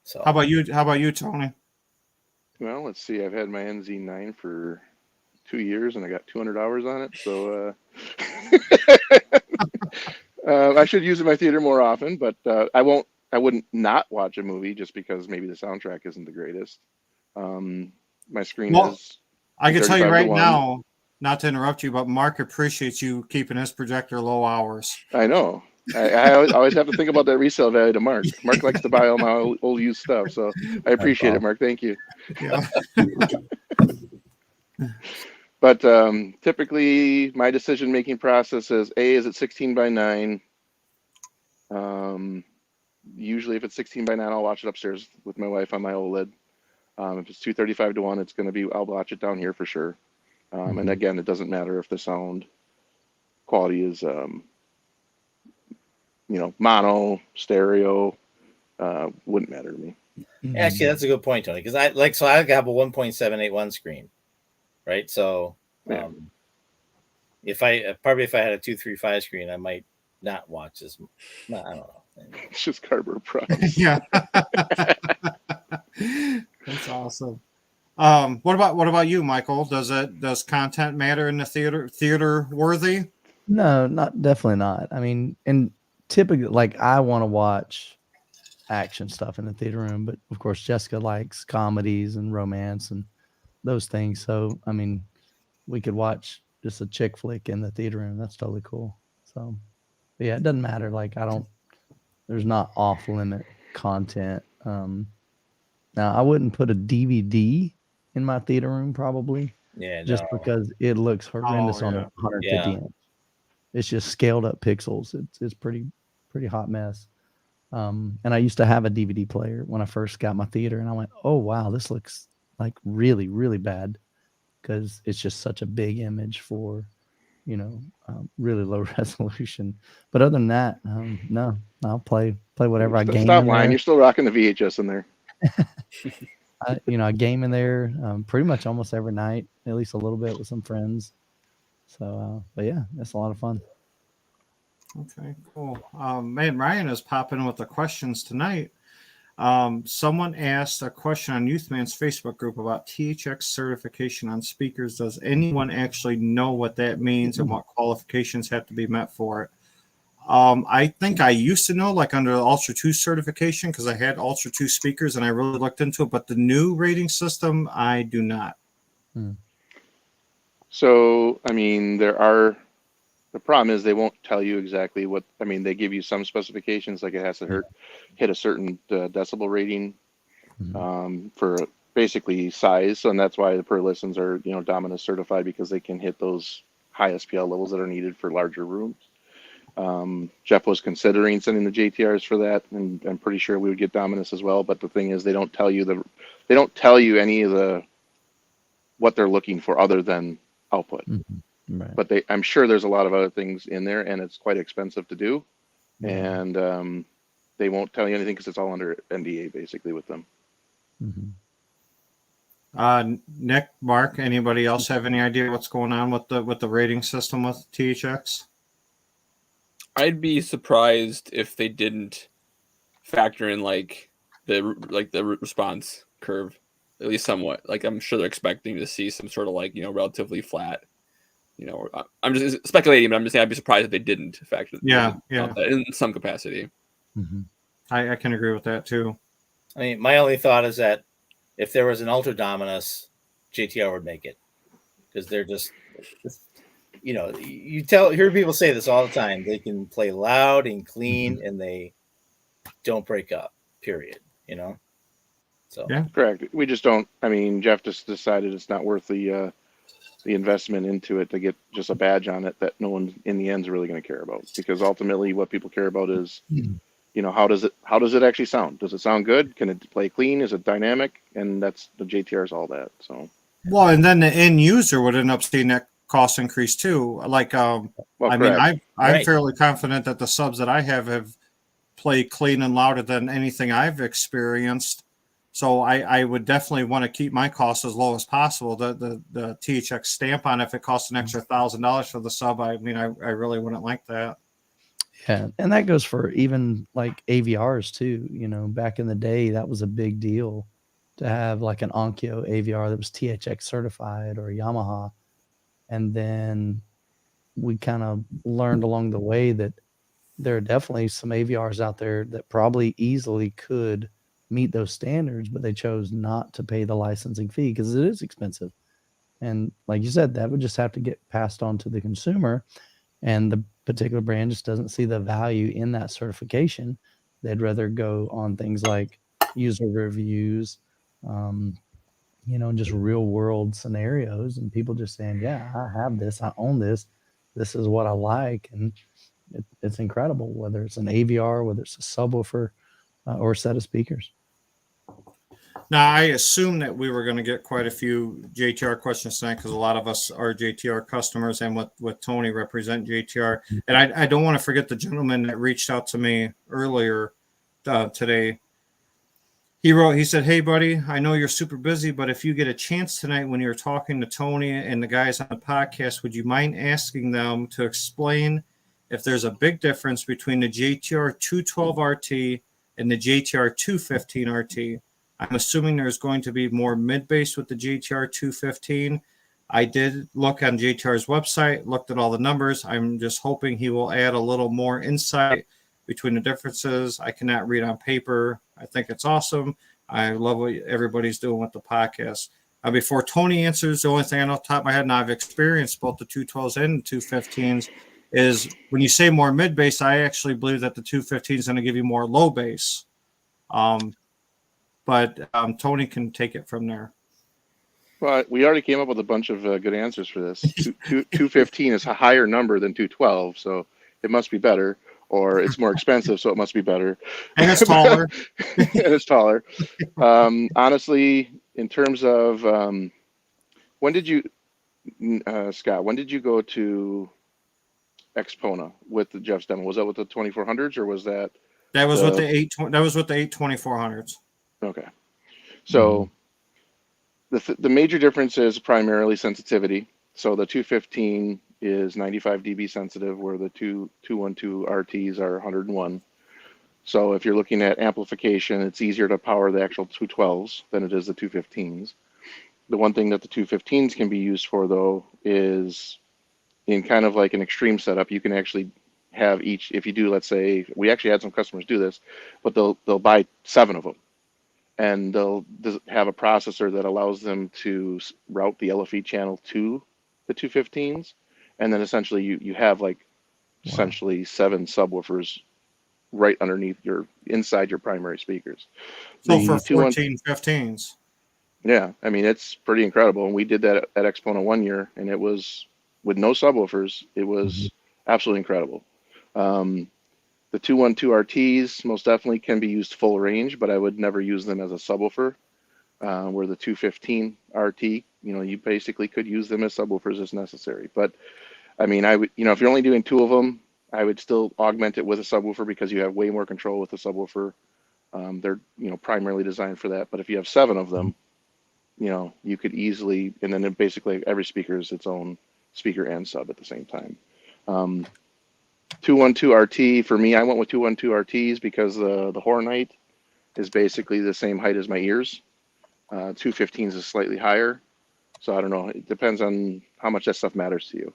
So, How about you? How about you, Tony? Well, let's see. I've had my NZ9 for 2 years, and I got 200 hours on it. So I should use it in my theater more often, but I won't. I wouldn't not watch a movie just because maybe the soundtrack isn't the greatest. My screen Well, is. I can tell you 35 to right 1. now, not to interrupt you, but Mark appreciates you keeping his projector low hours. I know. I always have to think about that resale value to Mark. Mark likes to buy all my old used stuff, so I appreciate it, Mark. Thank you. Yeah. But typically, my decision-making process is is it 16 by 9? Usually, if it's 16 by 9, I'll watch it upstairs with my wife on my OLED. If it's 235 to 1, it's going to be, I'll watch it down here for sure. And again, it doesn't matter if the sound quality is, mono, stereo, wouldn't matter to me. Actually, that's a good point, Tony. Because I have a 1.781 screen, right? So, if I had a 235 screen, I might not watch as. I don't know. It's just cardboard products. Yeah. That's awesome. What about you, Michael? Does content matter in the theater worthy? No, definitely not. I mean, and typically, like, I want to watch action stuff in the theater room, but of course Jessica likes comedies and romance and those things. So, I mean, we could watch just a chick flick in the theater room. That's totally cool. So, but yeah, it doesn't matter. Like, there's not off limit content. Now I wouldn't put a DVD in my theater room probably. Yeah, just because it looks horrendous on a 150 inch. It's just scaled up pixels. It's pretty hot mess. And I used to have a DVD player when I first got my theater, and I went, oh wow, this looks like really, really bad, because it's just such a big image for, really low resolution. But other than that, no, I'll play whatever. I game Stop in lying. there. You're still rocking the VHS in there. I game in there pretty much almost every night, at least a little bit with some friends. So, but yeah, that's a lot of fun. Okay, cool. Man, Ryan is popping with the questions tonight. Someone asked a question on Youthman's Facebook group about THX certification on speakers. Does anyone actually know what that means and what qualifications have to be met for it? I think I used to know, like under the Ultra 2 certification, because I had Ultra 2 speakers and I really looked into it, but the new rating system, I do not. So, I mean, the problem is they won't tell you exactly what, they give you some specifications, like it has to hit a certain decibel rating for basically size. And that's why the per listens are, Dominus certified, because they can hit those high SPL levels that are needed for larger rooms. Jeff was considering sending the JTRs for that, and I'm pretty sure we would get Dominus as well. But the thing is, they don't tell you any of what they're looking for other than output. Right. But I'm sure there's a lot of other things in there, and it's quite expensive to do. And they won't tell you anything because it's all under NDA basically with them. Nick, Mark, anybody else have any idea what's going on with the rating system with THX? I'd be surprised if they didn't factor in the response curve, at least somewhat. Like, I'm sure they're expecting to see some sort of relatively flat. I'm just speculating, but I'm just saying I'd be surprised if they didn't factor that in some capacity. I can agree with that too. I mean, my only thought is that if there was an Ultra Dominus, JTR would make it, because they're just hear people say this all the time. They can play loud and clean, and they don't break up. Period. So yeah, correct. We just don't. I mean, Jeff just decided it's not worth the investment into it to get just a badge on it that no one in the end is really going to care about, because ultimately what people care about is, how does it actually sound? Does it sound good? Can it play clean? Is it dynamic? And that's the JTR's all that. So well, and then the end user would end up seeing that cost increase too. Like, I'm fairly confident that the subs that I have played clean and louder than anything I've experienced. So I would definitely want to keep my costs as low as possible. The THX stamp on, if it costs an extra $1,000 for the sub, I really wouldn't like that. Yeah, and that goes for even like AVRs too. Back in the day, that was a big deal. to have like an Onkyo AVR that was THX certified or a Yamaha. And then we kind of learned along the way that there are definitely some AVRs out there that probably easily could meet those standards, but they chose not to pay the licensing fee because it is expensive. And like you said, that would just have to get passed on to the consumer, and the particular brand just doesn't see the value in that certification. They'd rather go on things like user reviews, and just real world scenarios, and people just saying, yeah, I have this, I own this, this is what I like. And it's incredible, whether it's an AVR, whether it's a subwoofer, or a set of speakers. Now, I assume that we were going to get quite a few JTR questions tonight because a lot of us are JTR customers, and with Tony represent JTR. And I don't want to forget the gentleman that reached out to me earlier today. He said, hey, buddy, I know you're super busy, but if you get a chance tonight when you're talking to Tony and the guys on the podcast, would you mind asking them to explain if there's a big difference between the JTR 212 RT and the JTR 215 RT? I'm assuming there's going to be more mid-bass with the JTR 215. I did look on JTR's website, looked at all the numbers. I'm just hoping he will add a little more insight between the differences. I cannot read on paper. I think it's awesome. I love what everybody's doing with the podcast. Before Tony answers, the only thing I know off the top of my head, and I've experienced both the 212s and the 215s, is when you say more mid-bass, I actually believe that the 215 is going to give you more low bass. But Tony can take it from there. Well, we already came up with a bunch of good answers for this. 215 is a higher number than 212, so it must be better. Or it's more expensive, so it must be better. And it's taller. And it's taller. Honestly, in terms of when did you, Scott, when did you go to Expona with the Jeff's demo? Was that with the 2400s or was that? That was with the 82400s. Okay. So the major difference is primarily sensitivity. So the 215 is 95 dB sensitive, where the 212 RTs are 101. So if you're looking at amplification, it's easier to power the actual 212s than it is the 215s. The one thing that the 215s can be used for, though, is in kind of like an extreme setup. You can actually have each, if you do, let's say, we actually had some customers do this, but they'll buy 7 of them. And they'll have a processor that allows them to route the LFE channel to the 215s. And then essentially you have like essentially 7 subwoofers right underneath inside your primary speakers. So for 14 15s. Yeah, I mean, it's pretty incredible. And we did that at Expona one year, and it was with no subwoofers. It was absolutely incredible. The 212 RTs most definitely can be used full range, but I would never use them as a subwoofer. Where the 215 RT, you basically could use them as subwoofers as necessary. But I mean, I would, if you're only doing 2 of them, I would still augment it with a subwoofer because you have way more control with the subwoofer. They're, primarily designed for that. But if you have 7 of them, you could easily, and then basically every speaker is its own speaker and sub at the same time. 212 RT, for me, I went with 212 RTs because the horn height is basically the same height as my ears. 215s is slightly higher. So I don't know. It depends on how much that stuff matters to you.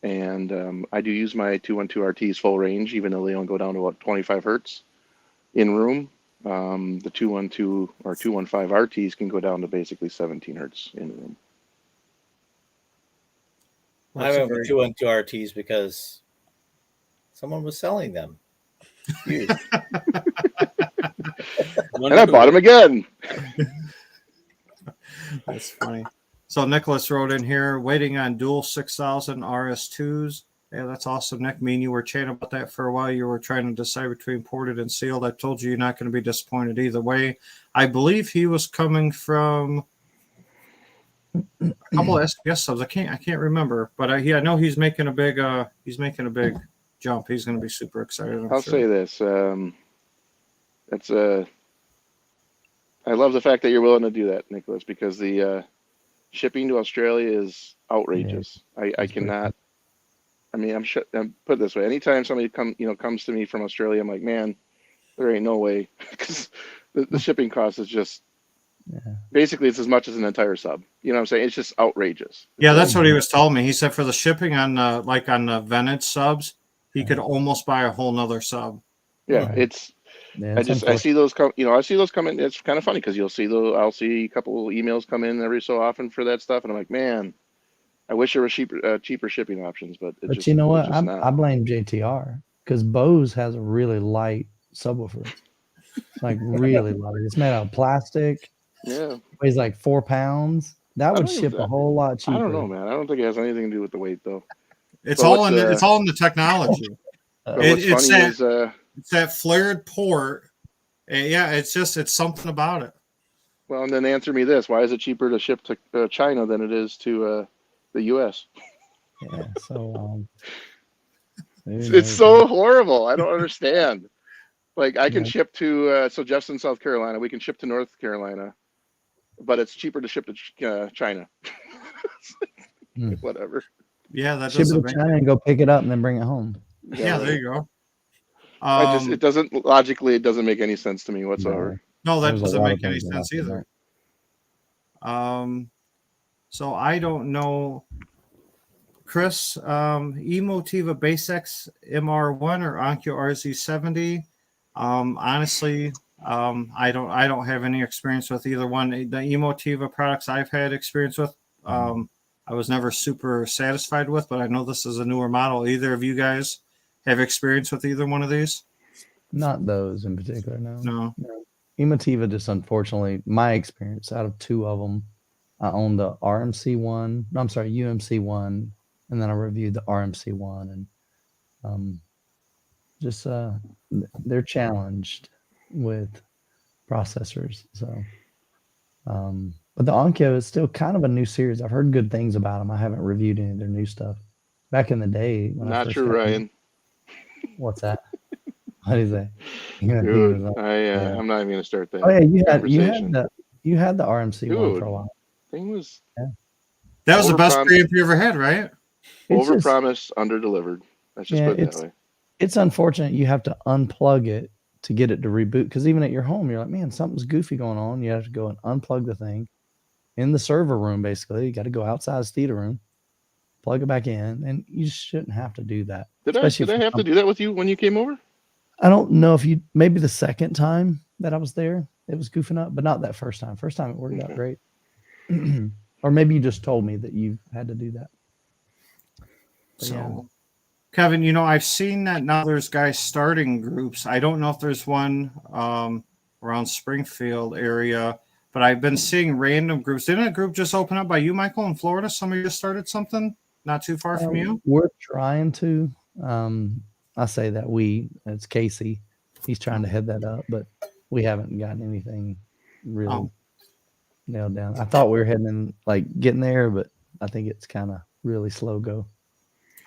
I do use my 212 RTs full range, even though they only go down to about 25 hertz in room. The 212 or 215 RTs can go down to basically 17 hertz in room. I went with 212 RTs because someone was selling them. Huge. And I bought them again. That's funny. So Nicholas wrote in here, waiting on dual 6000 RS2s. Yeah, that's awesome, Nick. Me and you were chatting about that for a while. You were trying to decide between ported and sealed. I told you you're not going to be disappointed either way. I believe he was coming from a couple of SPS subs. I can't remember, but I know he's making a big jump. He's going to be super excited. I'll say this. I love the fact that you're willing to do that, Nicholas, because the shipping to Australia is outrageous. Yeah, I cannot. I mean, I'm put it this way. Anytime somebody comes to me from Australia, I'm like, man, there ain't no way, because The shipping cost is just Yeah. basically it's as much as an entire sub. You know what I'm saying? It's just outrageous. Yeah, that's what he was telling me. He said for the shipping on like on the Vented subs, he could almost buy a whole nother sub. Yeah, Right. it's Yeah, I it's just I see those come I see those come in. It's kind of funny because I'll see a couple emails come in every so often for that stuff, and I'm like, man, I wish there were cheaper shipping options, but But you know what? it's just I not. blame JTR because Bose has a really light subwoofer, like really light. It's made out of plastic. Yeah, Weighs like 4 pounds. That would don't even- ship a whole lot cheaper. I don't know, man. I don't think it has anything to do with the weight though. It's But all what's, in the, it's all in the technology. But what's it's funny that, is it's that flared port. Yeah, it's something about it. well, and then answer me this: why is it cheaper to ship to China than it is to the U.S.? Yeah. So It's so horrible. I don't understand. Like I can Yeah. ship to so Jeff's South Carolina. We can ship to North Carolina, but it's cheaper to ship to China. Whatever. Yeah, that ship it doesn't to make China and go pick it up and then bring it home. Yeah, there you go. It doesn't logically. It doesn't make any sense to me whatsoever. No, that There's a doesn't lot make of any things that sense happen either. So I don't know, Chris. Emotiva Basics MR1 or Onkyo RZ70. Honestly, I don't have any experience with either one. The Emotiva products I've had experience with, I was never super satisfied with, but I know this is a newer model. Either of you guys have experience with either one of these? Not those in particular, no. No. Emotiva, just unfortunately, my experience out of two of them, I own the RMC one. No, I'm sorry, UMC one, and then I reviewed the RMC one, and just they're challenged with processors. So, but the Onkyo is still kind of a new series. I've heard good things about them. I haven't reviewed any of their new stuff. Back in the day, when I Not first true, got them- Ryan. What's that? What is that? Dude, I'm not even gonna start that. Oh yeah, you conversation. had the RMC one for a Dude. while. Thing was That was the best Overpromise. preamp you ever had, right? It's over just- promised, under delivered. Let's just Yeah, put it that way. It's unfortunate you have to unplug it to get it to reboot, because even at your home, you're like, man, something's goofy going on. You have to go and unplug the thing in the server room. Basically, you got to go outside the theater room, plug it back in, and you shouldn't have to do that. Did I Especially have to do that with you when you came over? I don't know if you, maybe the second time that I was there, it was goofing up, but not that first time. First time it worked out great. Or maybe you just told me that you had to do that. But So, yeah. Kevin, I've seen that now there's guys starting groups. I don't know if there's one around Springfield area, but I've been seeing random groups. Didn't a group just open up by you, Michael, in Florida? Somebody just started something not too far from you? We're trying to. I say that it's Casey. He's trying to head that up, but we haven't gotten anything really nailed down. I thought we were getting there, but I think it's kind of really slow go.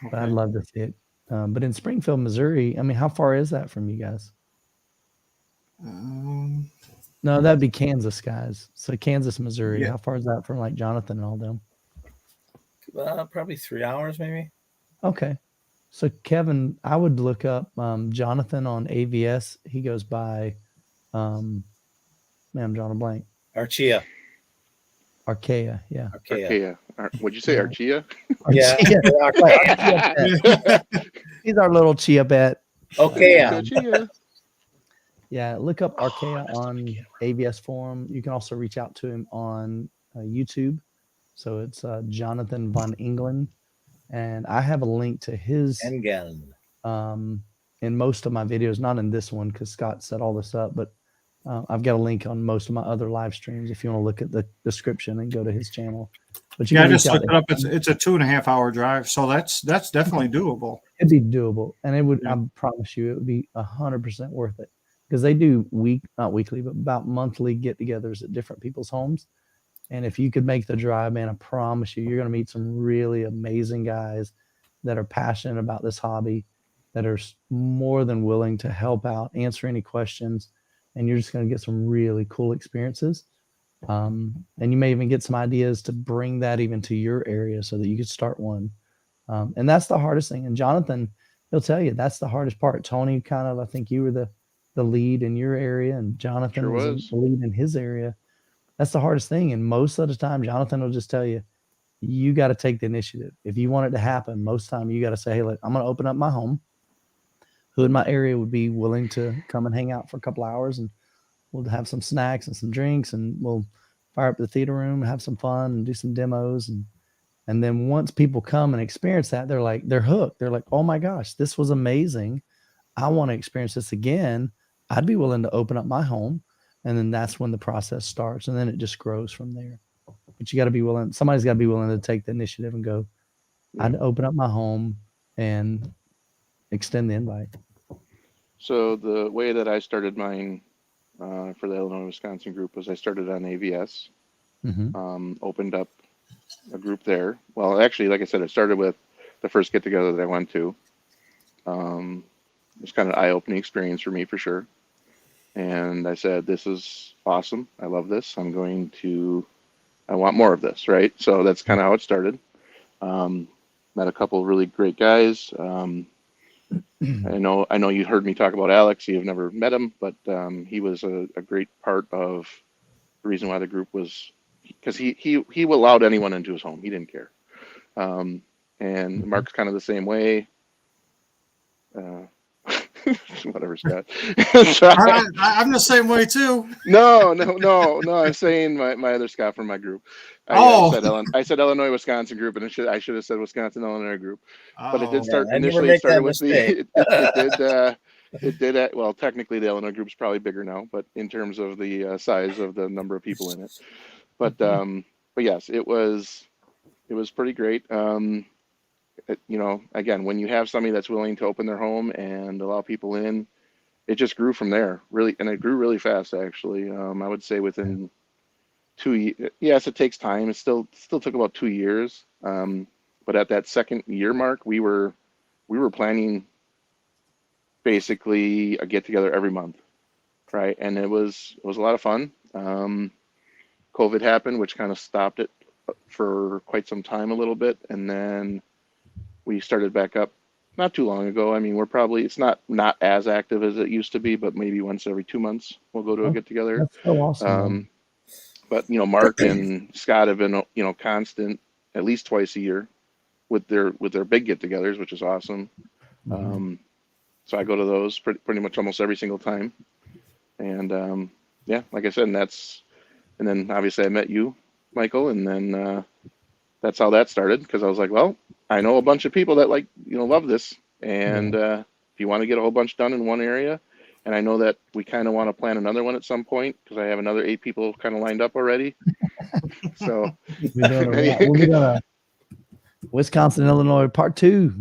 But I'd love to see it. But in Springfield, Missouri, I mean, how far is that from you guys? No, that'd be Kansas, guys. So Kansas, Missouri. Yeah. How far is that from like Jonathan and all them? Probably 3 hours, maybe. Okay. So Kevin, I would look up Jonathan on AVS. He goes by, man, I'm drawing a blank. Archaea. Yeah. Archaea. What'd you say, Archaea? Yeah. He's our little chia pet. Archaea. Yeah, look up Archaea on AVS forum. You can also reach out to him on YouTube. So it's Jonathan Von England. And I have a link to his in most of my videos, not in this one because Scott set all this up, but I've got a link on most of my other live streams if you want to look at the description and go to his channel. But I just looked it up. It's a 2.5 hour drive, so that's definitely doable. It'd be doable, and it would. Yeah. I promise you, it would be 100% worth it because they do not weekly, but about monthly get-togethers at different people's homes. And if you could make the drive, man, I promise you, you're going to meet some really amazing guys that are passionate about this hobby, that are more than willing to help out, answer any questions, and you're just going to get some really cool experiences. And you may even get some ideas to bring that even to your area so that you could start one. And that's the hardest thing. And Jonathan, he'll tell you that's the hardest part. Tony, I think you were the the lead in your area and Jonathan Sure was was. the lead in his area. That's the hardest thing. And most of the time, Jonathan will just tell you, you got to take the initiative. If you want it to happen, most time you got to say, hey, look, I'm going to open up my home. Who in my area would be willing to come and hang out for a couple hours, and we'll have some snacks and some drinks, and we'll fire up the theater room, have some fun and do some demos. And then once people come and experience that, they're hooked. They're like, oh my gosh, this was amazing. I want to experience this again. I'd be willing to open up my home. And then that's when the process starts. And then it just grows from there. But you got to be willing. Somebody's got to be willing to take the initiative and go, I'd open up my home and extend the invite. So the way that I started mine for the Illinois Wisconsin group was I started on AVS, opened up a group there. Well, actually, like I said, it started with the first get together that I went to. It was kind of an eye-opening experience for me, for sure. And I said, this is awesome. I love this. I want more of this, right? So that's kind of how it started. Met a couple of really great guys. I know you heard me talk about Alex. You've never met him, but he was a great part of the reason why the group was, because he allowed anyone into his home. He didn't care. And Mark's kind of the same way. Whatever, Scott. I'm the same way too. No. I'm saying my other Scott from my group. I said Illinois Wisconsin group, and I should have said Wisconsin Illinois group. But it did start initially. It started with me. It did. Well, technically, the Illinois group's probably bigger now, but in terms of the size of the number of people in it. But yes, it was pretty great. Again, when you have somebody that's willing to open their home and allow people in, it just grew from there, really, and it grew really fast, actually. I would say within 2 years. Yes, it takes time. It still took about 2 years. But at that second year mark, we were planning basically a get together every month, right? And it was a lot of fun. COVID happened, which kind of stopped it for quite some time, a little bit, and then we started back up not too long ago. I mean, it's not as active as it used to be, but maybe once every 2 months we'll go to a get together. That's so awesome. But Mark and Scott have been constant at least twice a year with their big get-togethers, which is awesome. So I go to those pretty much almost every single time. And like I said, and then obviously I met you, Michael, and then that's how that started, because I was like, well, I know a bunch of people that love this, and if you want to get a whole bunch done in one area, and I know that we kind of want to plan another one at some point, because I have another 8 people kind of lined up already. So we'll be doing a Wisconsin, Illinois part 2.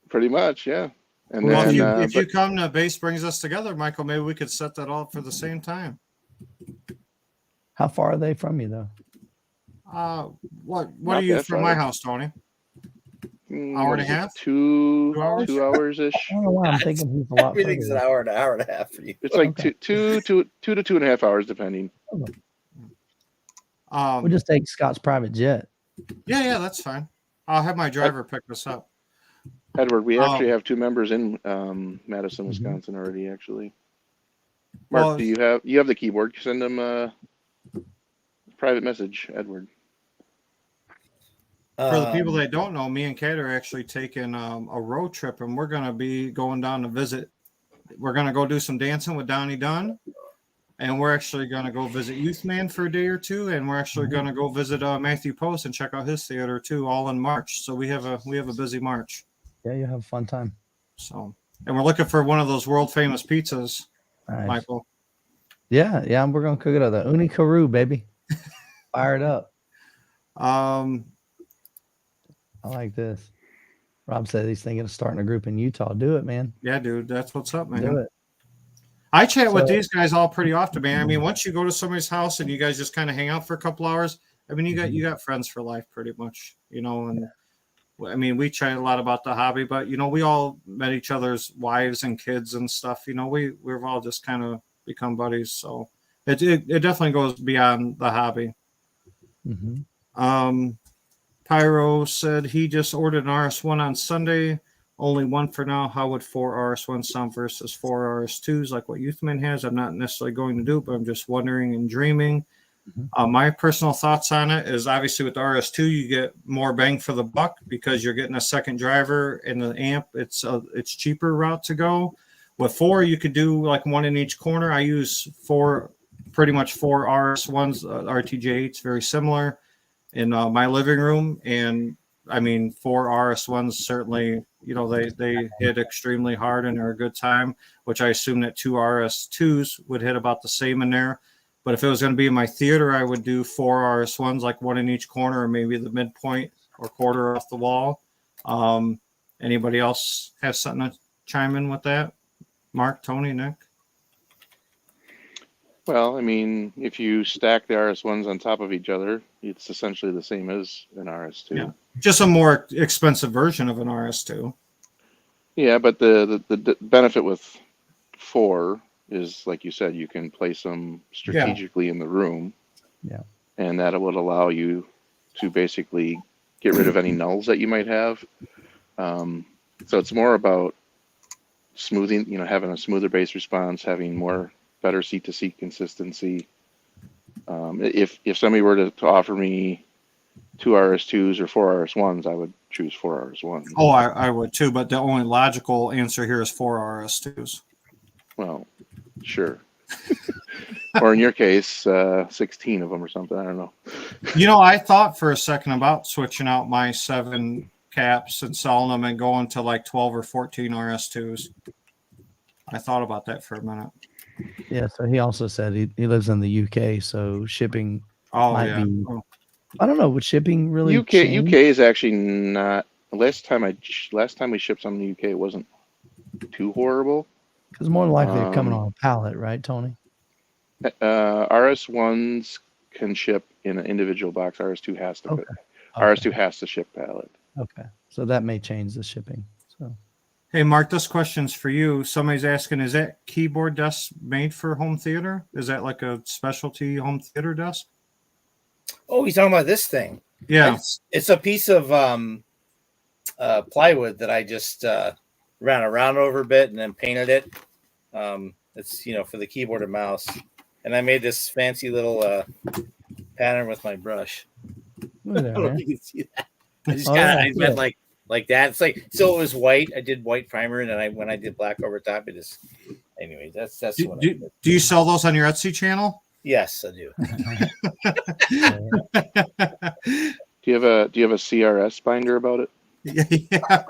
Pretty much, yeah. And well, then, if you come to Base Brings Us Together, Michael, maybe we could set that all for the same time. How far are they from you, though? What are you from my house, Tony? Hour and a half? 2 hours ish. I don't know why I'm thinking he's a lot. Everything's an hour and a half for you. It's like 2 to 2.5 hours, depending. We'll just take Scott's private jet. Yeah, that's fine. I'll have my driver pick us up. Edward, we actually have 2 members in Madison, Wisconsin already. Actually, Mark, do you have the keyboard? Send them a private message, Edward. For the people that don't know, me and Kate are actually taking a road trip, and we're going to be going down to visit. We're going to go do some dancing with Donnie Dunn, and we're actually going to go visit Youthman for a day or 2, and we're actually going to go visit Matthew Post and check out his theater too, all in March. So we have a busy March. Yeah, you have a fun time. So, and we're looking for one of those world famous pizzas, nice. Michael. Yeah, we're going to cook it up. The Uni Karu, baby. Fire it up. I like this. Rob said he's thinking of starting a group in Utah. Do it, man. Yeah, dude. That's what's up, man. Do it. I chat with these guys all pretty often, man. I mean, once you go to somebody's house and you guys just kind of hang out for a couple hours, I mean, you got friends for life pretty much, and I mean, we chat a lot about the hobby, but we all met each other's wives and kids and stuff. We've all just kind of become buddies. So it definitely goes beyond the hobby. Pyro said he just ordered an RS1 on Sunday. only one for now. How would 4 RS1s sound versus 4 RS2s like what Youthman has? I'm not necessarily going to do it, but I'm just wondering and dreaming. My personal thoughts on it is obviously with the RS2, you get more bang for the buck because you're getting a second driver and the amp. It's cheaper route to go. With 4, you could do like one in each corner. I use pretty much 4 RS1s, RTJ8s, very similar in my living room. And I mean, 4 RS1s certainly, they hit extremely hard and are a good time, which I assume that 2 RS2s would hit about the same in there. But if it was going to be in my theater, I would do 4 RS1s, like one in each corner, or maybe the midpoint or quarter off the wall. Anybody else have something to chime in with that? Mark, Tony, Nick? Well, I mean, if you stack the RS1s on top of each other, it's essentially the same as an RS2. Yeah. Just a more expensive version of an RS2. Yeah, but the benefit with 4 is, like you said, you can place them strategically in the room. Yeah. And that would allow you to basically get rid of any nulls that you might have. So it's more about smoothing, having a smoother bass response, having better seat to seat consistency. If somebody were to offer me 2 RS2s or 4 RS1s, I would choose 4 RS1s. Oh, I would too, but the only logical answer here is 4 RS2s. Well, sure. Or in your case, 16 of them or something. I don't know. I thought for a second about switching out my 7 caps and selling them and going to like 12 or 14 RS2s. I thought about that for a minute. Yeah, so he also said he lives in the UK, so shipping might be. Oh. I don't know. Would shipping really UK is actually not. Last time we shipped some in the UK, it wasn't too horrible. Because more than likely they're coming on a pallet, right, Tony? RS1s can ship in an individual box. RS2 has to. Okay. RS2 has to ship pallet. Okay, so that may change the shipping. So. Hey, Mark, this question's for you. Somebody's asking, is that keyboard desk made for home theater? Is that like a specialty home theater desk? Oh, he's talking about this thing. Yeah. It's a piece of plywood that I just ran around over a bit and then painted it. It's, for the keyboard and mouse. And I made this fancy little pattern with my brush. I don't know if you can see that. I just I meant like that. It's like, so it was white. I did white primer, and then when I did black over top, it is. Anyway, that's what. Do you sell those on your Etsy channel? Yes, I do. Do you have a CRS binder about it? Yeah.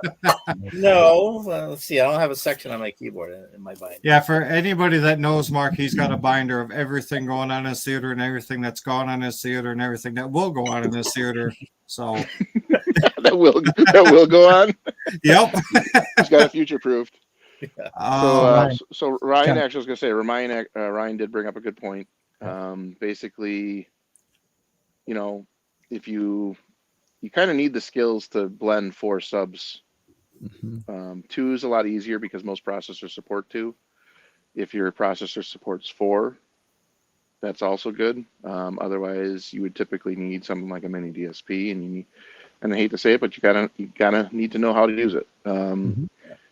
No, let's see. I don't have a section on my keyboard in my binder. Yeah, for anybody that knows Mark, he's got a binder of everything going on in his theater and everything that's gone on in his theater and everything that will go on in his theater. So that will go on. Yep. He's got it future proofed. Yeah. So Ryan actually was going to say, Ryan did bring up a good point. Basically, if you kind of need the skills to blend 4 subs. 2 is a lot easier because most processors support 2. If your processor supports 4, that's also good. Otherwise, you would typically need something like a mini DSP, and I hate to say it, but you gotta need to know how to use it.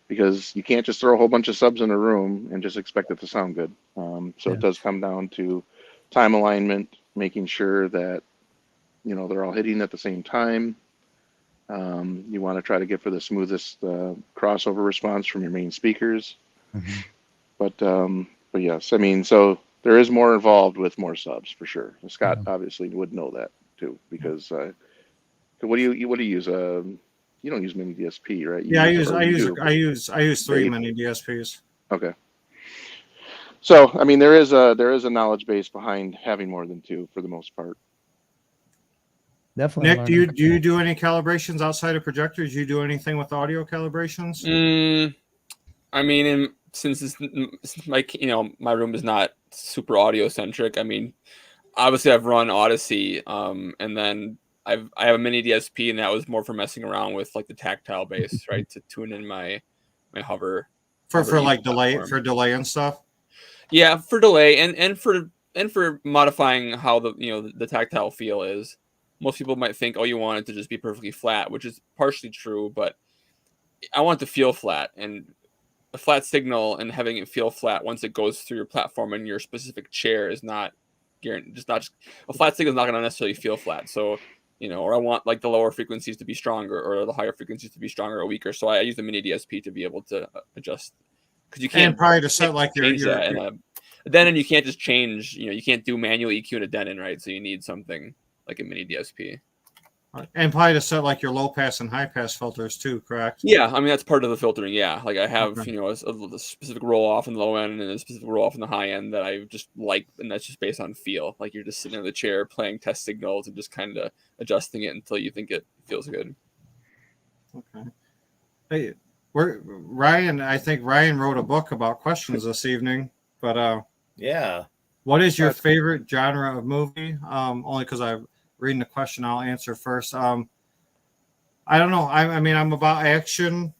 Because you can't just throw a whole bunch of subs in a room and just expect it to sound good. So it does come down to time alignment, making sure that they're all hitting at the same time. You want to try to get for the smoothest crossover response from your main speakers. But yes, I mean, so there is more involved with more subs for sure. Scott obviously would know that too, because what do you use? You don't use mini DSP, right? I use 3 mini DSPs. Okay. So I mean, there is a knowledge base behind having more than 2 for the most part. Definitely. Nick, do you do any calibrations outside of projectors? Do you do anything with audio calibrations? I mean, since my room is not super audio centric. I mean, obviously I've run Odyssey, and then I have a mini DSP, and that was more for messing around with like the tactile bass, right, to tune in my hover for like delay and stuff. Yeah, for delay and for modifying how the tactile feel is. Most people might think, oh, you want it to just be perfectly flat, which is partially true, but I want it to feel flat, and a flat signal and having it feel flat once it goes through your platform and your specific chair is not guaranteed. Just a flat signal is not going to necessarily feel flat. So, or I want like the lower frequencies to be stronger or the higher frequencies to be stronger or weaker. So I use the mini DSP to be able to adjust, because you can't. And probably to set like your Denon, you can't just change. You can't do manual EQ in a Denon, right? So you need something like a mini DSP. And probably to set like your low pass and high pass filters too, correct? Yeah, I mean that's part of the filtering. Yeah, like I have a specific roll off in the low end and a specific roll off in the high end that I just like, and that's just based on feel. Like you're just sitting in the chair playing test signals and just kind of adjusting it until you think it feels good. Okay. Hey, Ryan. I think Ryan wrote a book about questions this evening. But yeah, what is your favorite genre of movie? Only because I'm reading the question, I'll answer first. I don't know. I mean, I'm about action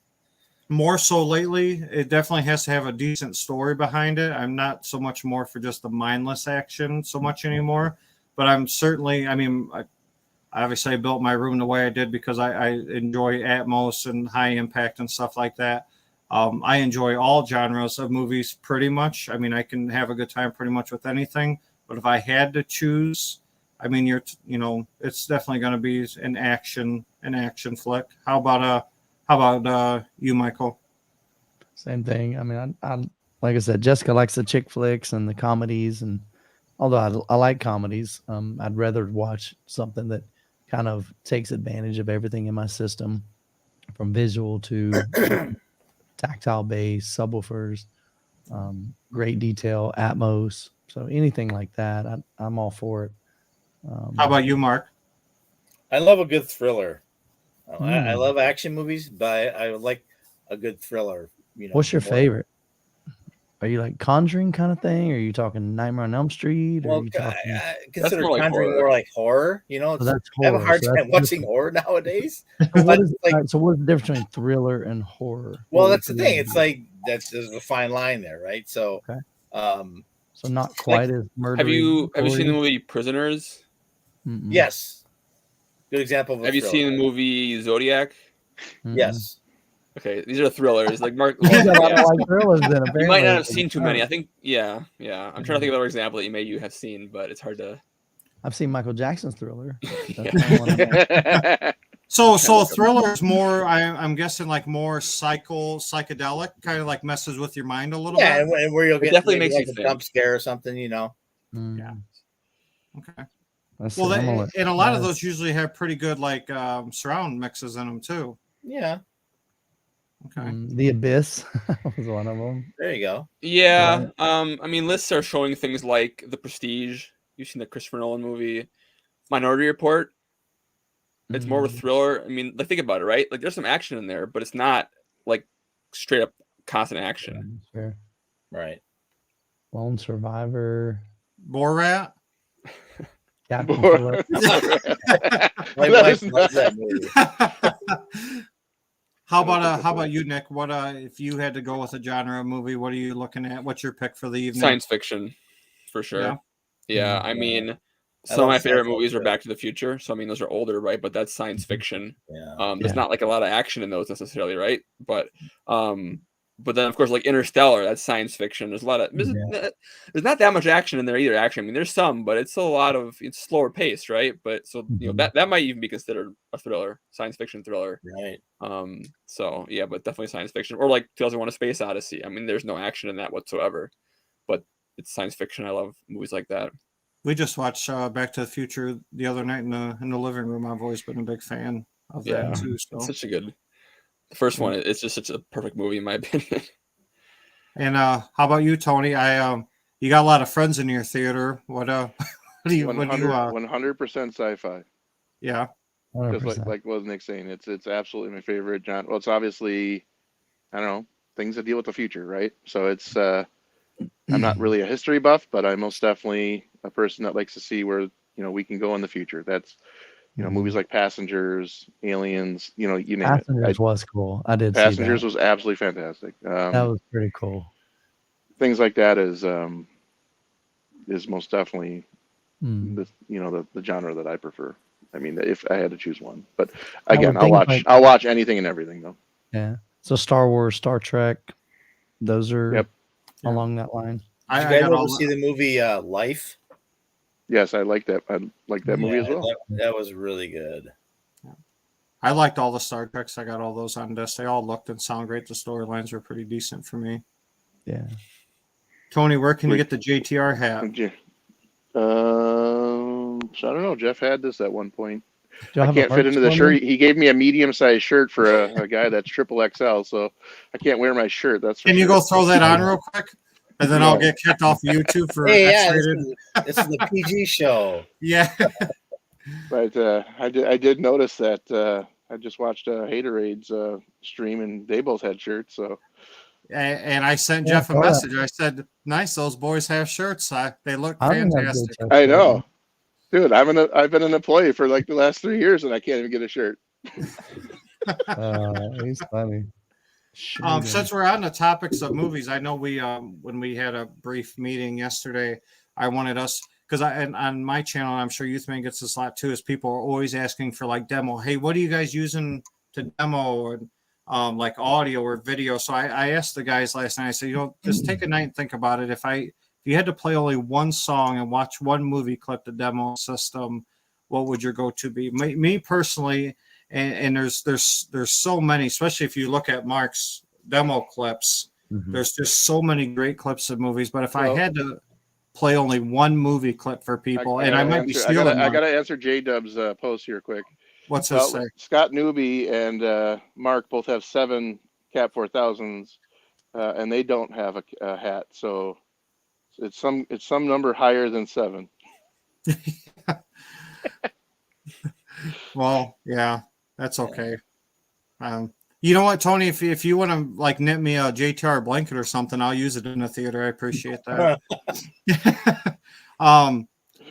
more so lately. It definitely has to have a decent story behind it. I'm not so much more for just the mindless action so much anymore. But I'm certainly, I mean, I obviously built my room the way I did because I enjoy Atmos and high impact and stuff like that. I enjoy all genres of movies pretty much. I mean, I can have a good time pretty much with anything. But if I had to choose, I mean, it's definitely going to be an action flick. How about you, Michael? Same thing. I mean, I like I said, Jessica likes the chick flicks and the comedies, and although I like comedies, I'd rather watch something that kind of takes advantage of everything in my system, from visual to tactile bass, subwoofers, great detail, Atmos. So anything like that, I'm all for it. How about you, Mark? I love a good thriller. I love action movies, but I like a good thriller. What's your favorite? Are you like Conjuring kind of thing? Or are you talking Nightmare on Elm Street? Well, I consider Conjuring more like horror. That's horror. I have a hard time watching horror nowadays. So what's the difference between thriller and horror? Well, that's the thing. It's like there's a fine line there, right? So, so not quite as murder. Have you seen the movie Prisoners? Mm-mm. Yes. Good example of a Have you seen the movie Zodiac? Mm-mm. Yes. Okay, these are thrillers. Like Mark, You might not have seen too many. I think, yeah. I'm trying to think of another example that you have seen, but it's hard to. I've seen Michael Jackson's Thriller. So thriller is more. I'm guessing like more psychedelic, kind of like messes with your mind a little bit. Yeah, and where you'll get definitely makes like you a think. jump scare or something, Yeah. Okay. That's Well, and a lot of those usually have pretty good like surround mixes in them too. Yeah. Okay. The Abyss was one of them. There you go. Yeah. I mean, lists are showing things like The Prestige. You've seen the Christopher Nolan movie, Minority Report. It's more of a thriller. I mean, like, think about it, right? Like, there's some action in there, but it's not like straight up constant action. Sure. Right. Lone Survivor. Borat. Captain Phillips. How about you, Nick? What if you had to go with a genre of movie? What are you looking at? What's your pick for the evening? Science fiction, for sure. Yeah. I mean, some of my favorite movies are Back to the Future. So I mean, those are older, right? But that's science fiction. There's not like a lot of action in those necessarily, right? But then of course, like Interstellar, that's science fiction. There's a lot of there's not that much action in there either. Actually, I mean, there's some, but it's slower pace, right? But so that might even be considered a thriller, science fiction thriller, right? So yeah, but definitely science fiction, or like 2001: A Space Odyssey. I mean, there's no action in that whatsoever, but it's science fiction. I love movies like that. We just watched Back to the Future the other night in the living room. I've always been a big fan of that too. So it's such a good. The first one, it's just such a perfect movie in my opinion. And how about you, Tony? You got a lot of friends in your theater. What do you 100% sci-fi. Yeah. 100%. Just like what Nick's saying, it's absolutely my favorite genre. Well, it's obviously, I don't know, things that deal with the future, right? So it's I'm not really a history buff, but I'm most definitely a person that likes to see where we can go in the future. That's movies like Passengers, Aliens, you name it. Passengers was cool. I did. Passengers was absolutely fantastic. That was pretty cool. Things like that is most definitely the genre that I prefer. I mean, if I had to choose one, but again, I'll watch anything and everything though. Yeah, So Star Wars, Star Trek, those are Yep. along that line. Did I you guys got ever all see the movie Life? Yes, I like that. I like that movie as well. That was really good. I liked all the Star Treks. I got all those on disc. They all looked and sound great. The storylines were pretty decent for me. Yeah. Tony, where can you get the JTR hat? So I don't know. Jeff had this at one point. Do y'all I have a can't fit merch into the store? shirt. He gave me a medium-sized shirt for a guy that's triple XL, so I can't wear my shirt. That's for Can you sure. go throw that on real quick? And then I'll get kicked off of YouTube for X-rated. This is the PG show. Yeah. But I did notice that I just watched Haterade's stream, and they both had shirts. So And I sent Jeff a message. I said, "Nice, those boys have shirts. They look fantastic." I know, dude. I've been an employee for like the last 3 years, and I can't even get a shirt. He's funny. Since we're on the topics of movies, I know we when we had a brief meeting yesterday, I wanted us because on my channel, I'm sure Youthman gets this a lot too, is people are always asking for like demo. Hey, what are you guys using to demo, or like audio or video? So I asked the guys last night. I said, just take a night and think about it. If you had to play only one song and watch one movie clip to demo system, what would your go-to be? Me personally. And there's so many, especially if you look at Mark's demo clips, there's just so many great clips of movies. But if I had to play only one movie clip for people, I might be stealing. I got to answer J-Dub's post here quick. What's his say? Scott Newby and Mark both have 7 Cat 4000s, and they don't have a hat. So it's some number higher than 7. Well, yeah. That's okay. You know what, Tony? If you want to like knit me a JTR blanket or something, I'll use it in the theater. I appreciate that.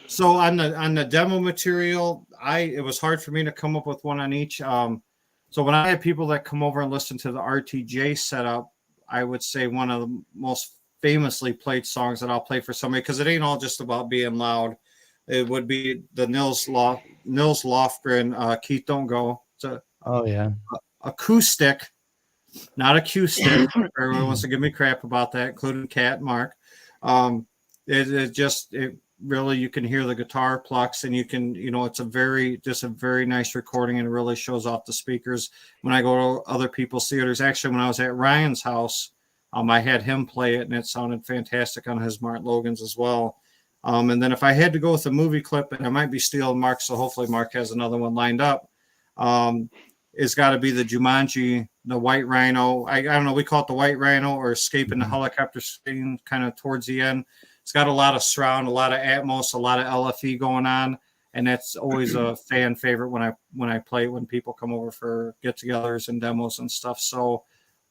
So on the demo material, it was hard for me to come up with one on each. So when I have people that come over and listen to the RTJ setup, I would say one of the most famously played songs that I'll play for somebody, because it ain't all just about being loud. It would be the Nils Lofgren, Keith Don't Go. Acoustic, not acoustic. Everyone wants to give me crap about that, including Kat and Mark. It really, you can hear the guitar plucks, and you can, it's a very nice recording, and it really shows off the speakers. When I go to other people's theaters, actually, when I was at Ryan's house, I had him play it, and it sounded fantastic on his Mark Logan's as well. And then if I had to go with a movie clip, and I might be stealing Mark, so hopefully Mark has another one lined up. It's got to be the Jumanji, the White Rhino. I don't know, we call it the White Rhino, or escaping the helicopter scene kind of towards the end. It's got a lot of surround, a lot of Atmos, a lot of LFE going on, and that's always a fan favorite when I play it when people come over for get-togethers and demos and stuff. So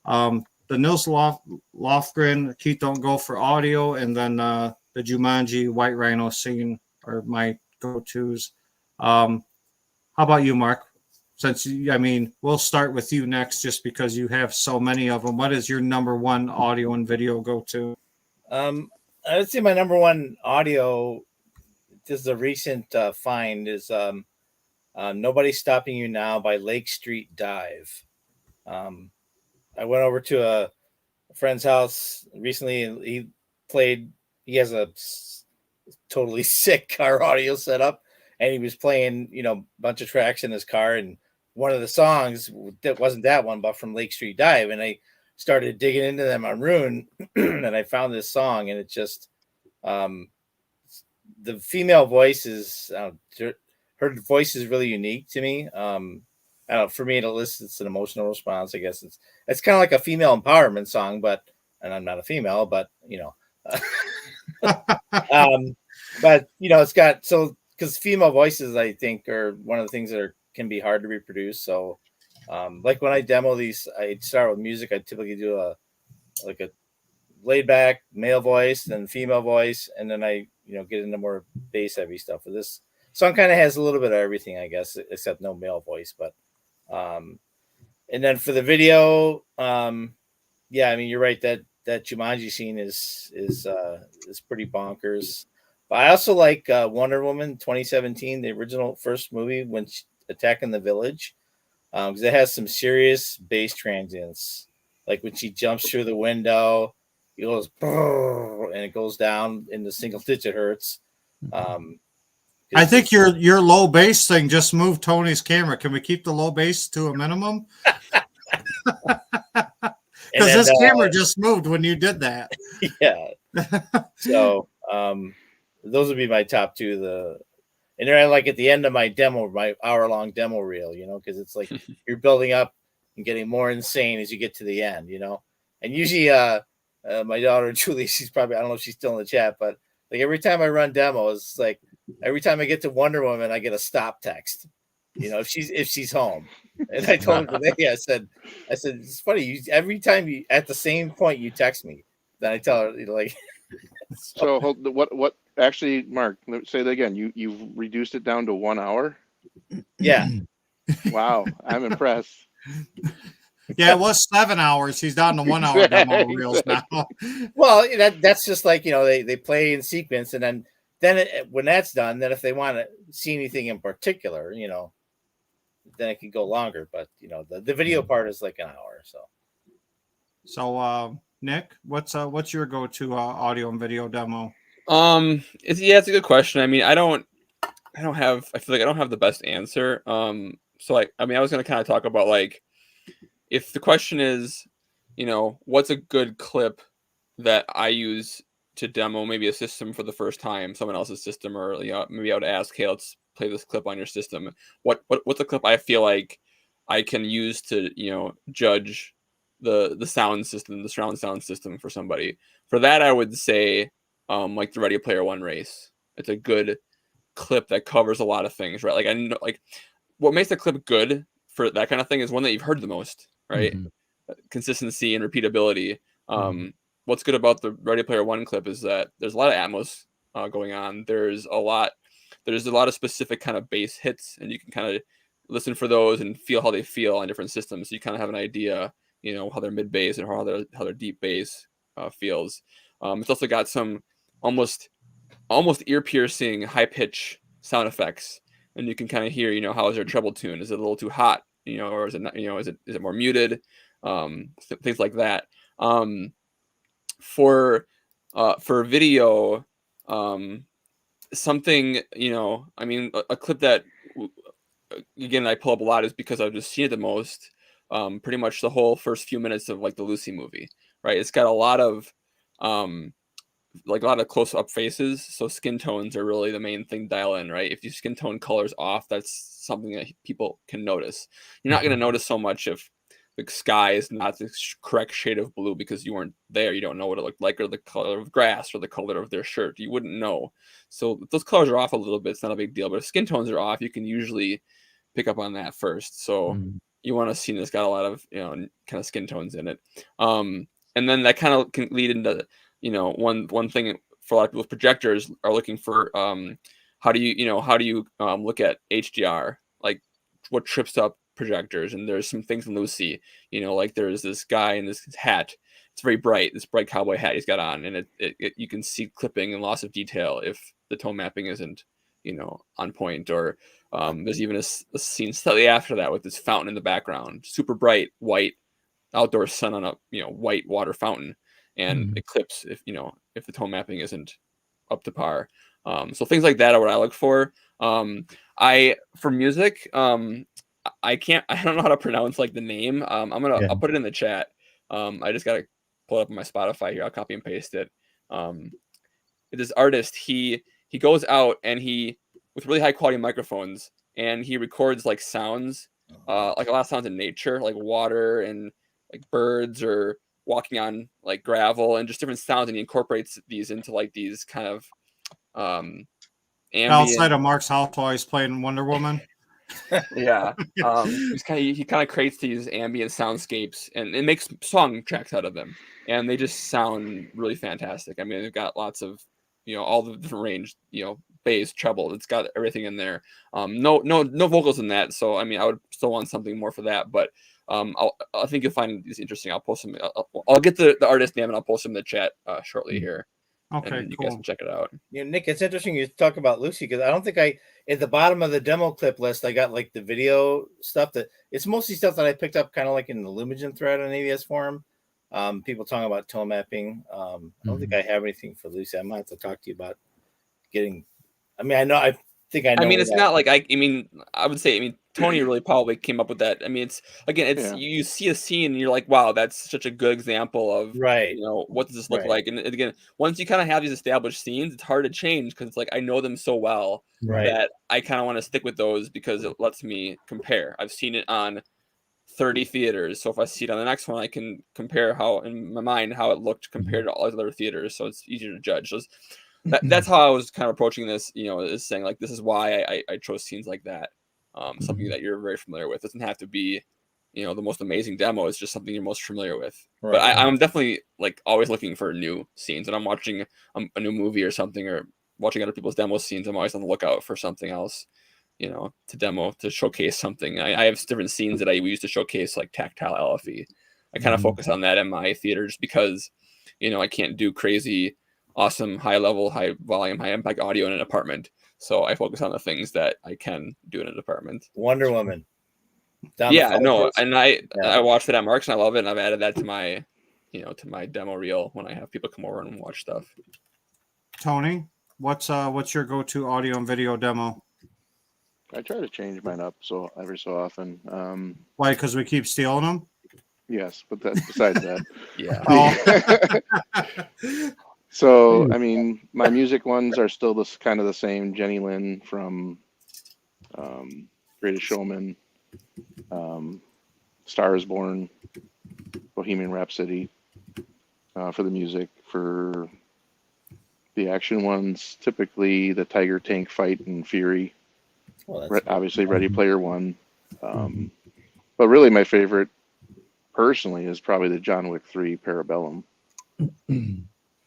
the Nils Lofgren, Keith Don't Go for audio, and then the Jumanji White Rhino scene are my go-tos. How about you, Mark? Since, we'll start with you next, just because you have so many of them. What is your number one audio and video go-to? I would say my number one audio, this is a recent find, is Nobody's Stopping You Now by Lake Street Dive. I went over to a friend's house recently, and he has a totally sick car audio setup, and he was playing, a bunch of tracks in his car, and one of the songs that wasn't that one, but from Lake Street Dive. And I started digging into them on Rune, and I found this song, and it just, the female voice is, her voice is really unique to me. I don't know, for me, it elicits an emotional response. I guess it's kind of like a female empowerment song, and I'm not a female, but but it's got, because female voices, I think, are one of the things that can be hard to reproduce. So like when I demo these, I start with music. I typically do a laid back male voice, then female voice, and then I get into more bass heavy stuff. With this song kind of has a little bit of everything, I guess, except no male voice. But and then for the video, you're right, that Jumanji scene is pretty bonkers. But I also like Wonder Woman 2017, the original first movie, when attacking the village, because it has some serious bass transients like when she jumps through the window, it goes and it goes down into single digit hertz. I think your low bass thing just moved Tony's camera. Can we keep the low bass to a minimum? Because this camera just moved when you did that. Yeah. So those would be my top two. And then like at the end of my demo, my hour-long demo reel, because it's like you're building up and getting more insane as you get to the end, And usually my daughter Julie, she's probably, I don't know if she's still in the chat, but like every time I run demos, it's like every time I get to Wonder Woman, I get a stop text. If she's home. And I told her today, I said it's funny, every time you at the same point you text me, then I tell her like So what actually, Mark, say that again. You've reduced it down to 1 hour? Yeah. Wow, I'm impressed. Yeah, it was 7 hours. He's down to 1 hour demo reels now. Well, that's just like, they play in sequence, and then when that's done, then if they want to see anything in particular, then it can go longer. But the video part is like an hour. So Nick, what's your go-to audio and video demo? It's a good question. I mean, I feel like I don't have the best answer. So I was going to kind of talk about like, if the question is, what's a good clip that I use to demo maybe a system for the first time, someone else's system, or maybe I would ask, hey, let's play this clip on your system. What's a clip I feel like I can use to judge the sound system, the surround sound system for somebody? For that, I would say like the Ready Player One race. It's a good clip that covers a lot of things, right? Like I know, like what makes the clip good for that kind of thing is one that you've heard the most, right? Consistency and repeatability. What's good about the Ready Player One clip is that there's a lot of Atmos going on. There's a lot of specific kind of bass hits, and you can kind of listen for those and feel how they feel on different systems. So you kind of have an idea, how their mid bass and how their deep bass feels. It's also got some almost ear piercing high pitch sound effects, and you can kind of hear, how is their treble tune? Is it a little too hot? Or is it not, is it more muted? Things like that. For video, something, a clip that again I pull up a lot is because I've just seen it the most. Pretty much the whole first few minutes of like the Lucy movie, right? It's got a lot of close up faces, so skin tones are really the main thing to dial in, right? If your skin tone color's off, that's something that people can notice. You're not going to notice so much if the sky is not the correct shade of blue because you weren't there. You don't know what it looked like, or the color of grass, or the color of their shirt. You wouldn't know. So if those colors are off a little bit, it's not a big deal. But if skin tones are off, you can usually pick up on that first. So you want to see this got a lot of kind of skin tones in it. And then that kind of can lead into one thing for a lot of people with projectors are looking for. How do you look at HDR, like what trips up projectors? And there's some things in Lucy, like there's this guy in this hat. It's very bright, this bright cowboy hat he's got on, and it you can see clipping and loss of detail if the tone mapping isn't on point. Or there's even a scene slightly after that with this fountain in the background, super bright white outdoor sun on a white water fountain, and it clips if the tone mapping isn't up to par. So things like that are what I look for. For music, I don't know how to pronounce like the name. I'll put it in the chat. I just gotta pull it up on my Spotify here. I'll copy and paste it. This artist, he goes out and with really high quality microphones, and he records like sounds, like a lot of sounds in nature, like water and like birds or walking on like gravel and just different sounds, and he incorporates these into like these kind of ambient... outside of Mark's house while he's playing Wonder Woman. Yeah. He kind of creates these ambient soundscapes, and it makes song tracks out of them, and they just sound really fantastic. I mean, they've got lots of all the different range, bass, treble. It's got everything in there. No vocals in that, so I mean, I would still want something more for that, but I think you'll find these interesting. I'll post them. I'll get the artist name and I'll post them in the chat shortly here. Okay, and you guys can check it out. Nick, it's interesting you talk about Lucy, because I don't think at the bottom of the demo clip list, I got like the video stuff that it's mostly stuff that I picked up kind of like in the Lumagen thread on AVS forum. People talking about tone mapping. I don't think I have anything for Lucy. I might have to talk to you about getting. I mean, I know. I think I know. I mean, where it's that- not like I mean, I would say, I mean, Tony really probably came up with that. I mean, it's again, it's Yeah. you see a scene and you're like, wow, that's such a good example of Right. you know, what does this look Right. like? And again, once you kind of have these established scenes, it's hard to change because it's like I know them so well Right. that I kind of want to stick with those because it lets me compare. I've seen it on 30 theaters, so if I see it on the next one, I can compare how in my mind how it looked compared to all the other theaters, so it's easier to judge. So that's how I was kind of approaching this, you know, is saying like this is why I chose scenes like that. Something that you're very familiar with. It doesn't have to be, you know, the most amazing demo. It's just something you're most familiar with. Right. But I'm definitely like always looking for new scenes. And I'm watching a new movie or something, or watching other people's demo scenes. I'm always on the lookout for something else, you know, to demo, to showcase something. I have different scenes that I use to showcase like tactile LFE. I kind of focus on that in my theater just because, you know, I can't do crazy, awesome, high level, high volume, high impact audio in an apartment. So I focus on the things that I can do in an apartment. Wonder Woman. Down the Yeah, no, flight. and I watched it at Marks and I love it, and I've added that to my, you know, to my demo reel when I have people come over and watch stuff. Tony, what's your go-to audio and video demo? I try to change mine up so every so often. Why? Because we keep stealing them. Yes, but that's besides that. Yeah. Oh. So, I mean, my music ones are still this kind of the same. Jenny Lynn from Greatest Showman, Star is Born, Bohemian Rhapsody for the music. For the action ones, typically the Tiger Tank fight and Fury. Well, that's Obviously, Ready Player One. But really, my favorite personally is probably the John Wick 3 Parabellum.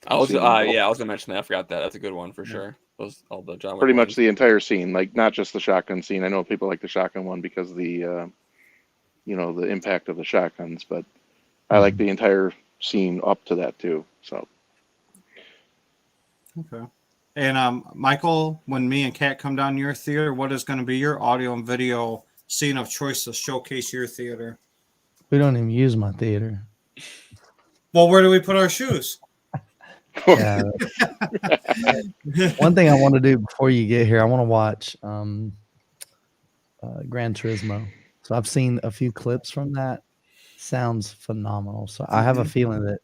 I was Scene. I was gonna mention that. I forgot that. That's a good one for sure. Those all the John Wick Pretty much ones. the entire scene, like not just the shotgun scene. I know people like the shotgun one because of the you know, the impact of the shotguns, but I like the entire scene up to that too. So Okay. And Michael, when me and Kat come down to your theater, what is going to be your audio and video scene of choice to showcase your theater? We don't even use my theater. Well, where do we put our shoes? Yeah. One thing I want to do before you get here, I want to watch Gran Turismo. So I've seen a few clips from that. Sounds phenomenal. So I have a feeling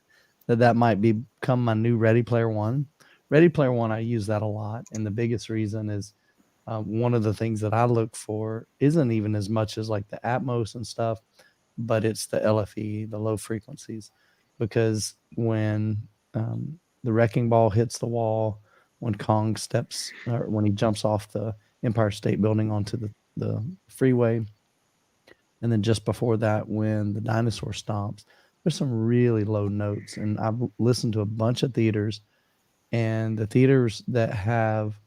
that might become my new Ready Player One. Ready Player One, I use that a lot, and the biggest reason is one of the things that I look for isn't even as much as like the Atmos and stuff, but it's the LFE, the low frequencies, because when the wrecking ball hits the wall, when Kong steps or when he jumps off the Empire State Building onto the freeway, and then just before that, when the dinosaur stomps, there's some really low notes. And I've listened to a bunch of theaters, and the theaters that have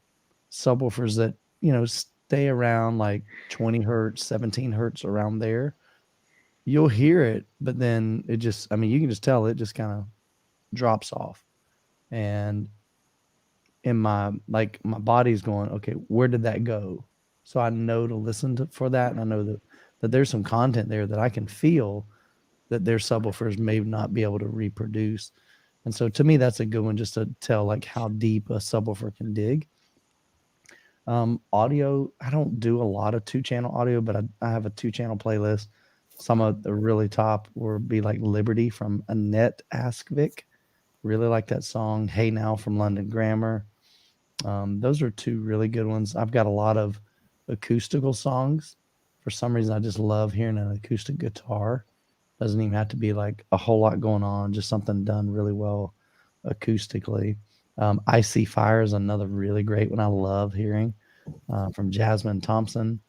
subwoofers that, you know, stay around like 20 hertz, 17 hertz around there, you'll hear it, but then it just, I mean, you can just tell it just kind of drops off. And in my body's going, okay, where did that go? So I know to listen to for that. And I know that there's some content there that I can feel that their subwoofers may not be able to reproduce. And so to me, that's a good one just to tell like how deep a subwoofer can dig. Audio, I don't do a lot of 2-channel audio, but I have a 2-channel playlist. Some of the really top would be like Liberty from Annette Askvik. Really like that song. Hey Now from London Grammar. Those are two really good ones. I've got a lot of acoustical songs. For some reason, I just love hearing an acoustic guitar. Doesn't even have to be like a whole lot going on, just something done really well acoustically. I See Fire is another really great one I love hearing from Jasmine Thompson.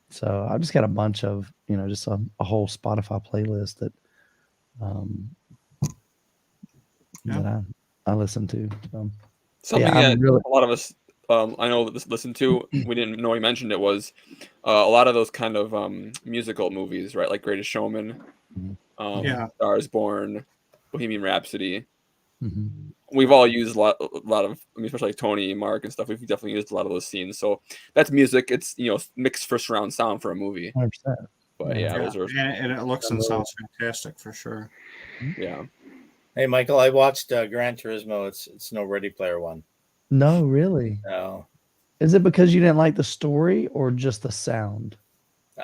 So I've just got a bunch of, you know, just a whole Spotify playlist that that I listen to. Something yeah, that a lot of us, I know, listened to, we didn't know he mentioned it, was a lot of those kind of musical movies, right? Like Greatest Showman, Star is Born, Bohemian Rhapsody. We've all used a lot of, I mean, especially like Tony, Mark, and stuff. We've definitely used a lot of those scenes. So that's music. It's, you know, mixed for surround sound for a movie. 100%. But yeah, those are, and it looks and sounds fantastic for sure. yeah. Hey, Michael, I watched Gran Turismo. It's no Ready Player One. No, really. No, Is it because you didn't like the story or just the sound?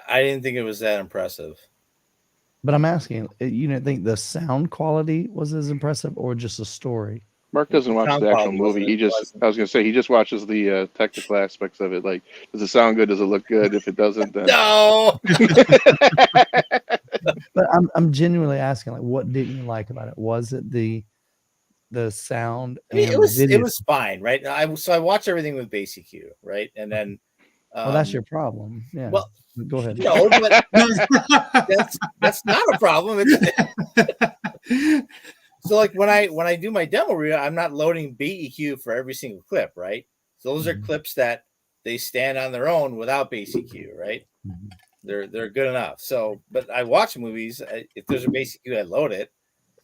I didn't think it was that impressive. But I'm asking, you didn't think the sound quality was as impressive or just the story? Mark doesn't watch Sound the actual quality movie. wasn't- wasn't- I was going to say, he just watches the technical aspects of it. Like, does it sound good? Does it look good? If it doesn't, then. No. But I'm genuinely asking, like, what didn't you like about it? Was it the sound I mean, and it was the video? it was fine, right? I watch everything with bass EQ, right? And then Well, that's your problem. Yeah. well, Go ahead. no, but that's not a problem. So like when I do my demo reel, I'm not loading BEQ for every single clip, right? So those are clips that they stand on their own without bass EQ, right? They're good enough. So, but I watch movies. If there's a bass EQ, I load it,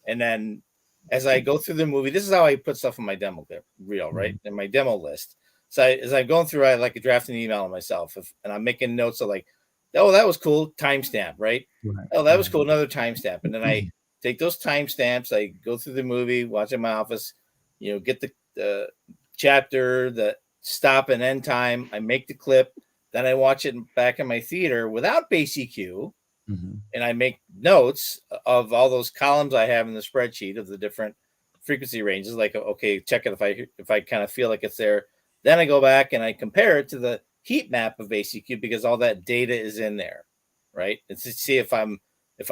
and then as I go through the movie, this is how I put stuff in my demo reel, right? In my demo list. So as I'm going through, I like a draft an email on myself, and I'm making notes of like, oh, that was cool, timestamp, right? Oh, that was cool, another timestamp, and then I take those timestamps. I go through the movie, watch it in my office, get the chapter, the stop and end time. I make the clip, then I watch it back in my theater without bass EQ, and I make notes of all those columns I have in the spreadsheet of the different frequency ranges. Like, okay, check it if I kind of feel like it's there. Then I go back and I compare it to the heat map of bass EQ because all that data is in there, right? It's to see if I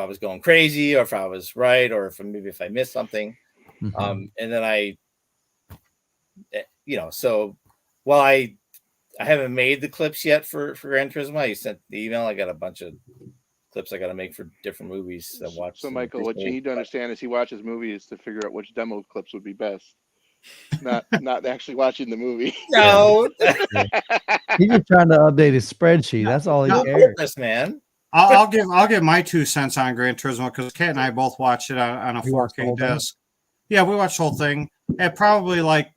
was going crazy or if I was right or if I missed something. And then I so while I haven't made the clips yet for Gran Turismo, I sent the email. I got a bunch of clips I got to make for different movies to watch. So Michael, what you need to understand is he watches movies to figure out which demo clips would be best. Not actually watching the movie. No. He's just trying to update his spreadsheet. That's all he cares. This man. I'll give my 2 cents on Gran Turismo because Kat and I both watched it on a 4K disc. Yeah, we watched the whole thing at probably like